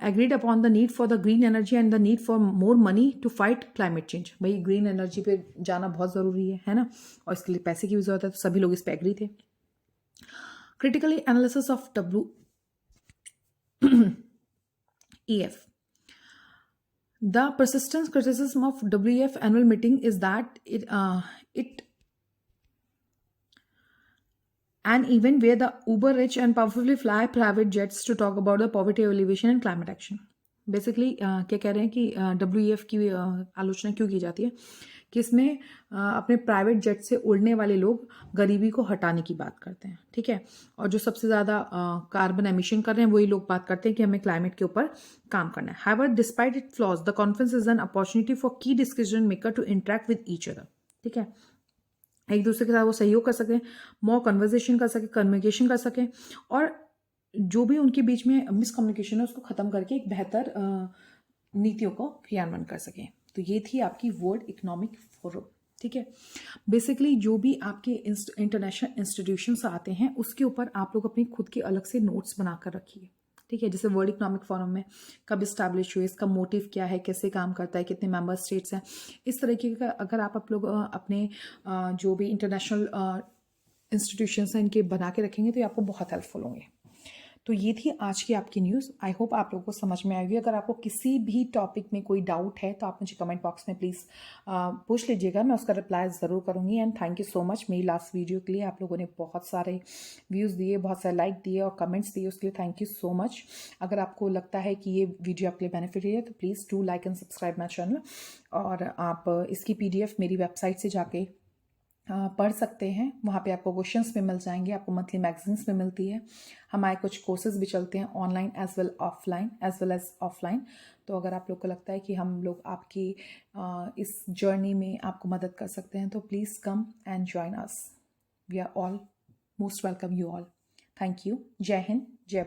agreed upon the need for the green energy and the need for more money to fight climate change. भाई ग्रीन एनर्जी पे जाना बहुत ज़रूरी है ना, और इसके लिए पैसे की भी जरूरत है, तो सभी लोग इस पर एग्री थे। Critically analysis of WEF. The persistent criticism of WEF annual meeting is that it an event where the uber rich and powerfully fly private jets to talk about the poverty alleviation and climate action. Basically क्या कह रहे हैं कि WEF की आलोचना क्यों की जाती है कि इसमें अपने प्राइवेट जेट से उड़ने वाले लोग गरीबी को हटाने की बात करते हैं, ठीक है, और जो सबसे ज़्यादा कार्बन एमिशन कर रहे हैं वही लोग बात करते हैं कि हमें क्लाइमेट के ऊपर काम करना है. However, despite its flaws, the conference is an opportunity for key decision maker to interact with each other. ठीक है, एक दूसरे के साथ वो सहयोग कर सकें, मोर कन्वर्जेशन कर सकें, कम्युनिकेशन कर सकें, और जो भी उनके बीच में मिसकम्युनिकेशन है उसको ख़त्म करके एक बेहतर नीतियों को क्रियान्वयन कर सकें. तो ये थी आपकी वर्ल्ड इकोनॉमिक फोरम. ठीक है, बेसिकली जो भी आपके इंटरनेशनल इंस्टीट्यूशंस आते हैं उसके ऊपर आप लोग अपने खुद के अलग से नोट्स बनाकर रखिए. ठीक है, जैसे वर्ल्ड इकोनॉमिक फोरम में कब इस्टेब्लिश हुए, इसका मोटिव क्या है, कैसे काम करता है, कितने मेंबर स्टेट्स हैं, इस तरीके का अगर आप लोग अपने जो भी इंटरनेशनल इंस्टीट्यूशंस हैं इनके बना के रखेंगे तो ये आपको बहुत हेल्पफुल होंगे. तो ये थी आज की आपकी न्यूज़. आई होप आप लोगों को समझ में आएगी. अगर आपको किसी भी टॉपिक में कोई डाउट है तो आप मुझे कमेंट बॉक्स में प्लीज़ पूछ लीजिएगा, मैं उसका रिप्लाई ज़रूर करूँगी. And thank you so much मेरी लास्ट वीडियो के लिए. आप लोगों ने बहुत सारे व्यूज़ दिए, बहुत सारे लाइक दिए और कमेंट्स दिए, उसके लिए थैंक यू सो मच. अगर आपको लगता है कि ये वीडियो आपके लिए बेनिफिट है तो please do like and subscribe my channel. और आप इसकी PDF मेरी वेबसाइट से जाके पढ़ सकते हैं. वहाँ पे आपको क्वेश्चंस में मिल जाएंगे, आपको मंथली मैगजीन्स में मिलती है. हमारे कुछ कोर्सेज भी चलते हैं online as well as offline. तो अगर आप लोग को लगता है कि हम लोग आपकी इस जर्नी में आपको मदद कर सकते हैं तो please come and join us. We are all most welcome you all. Thank you. Jai Hind, जय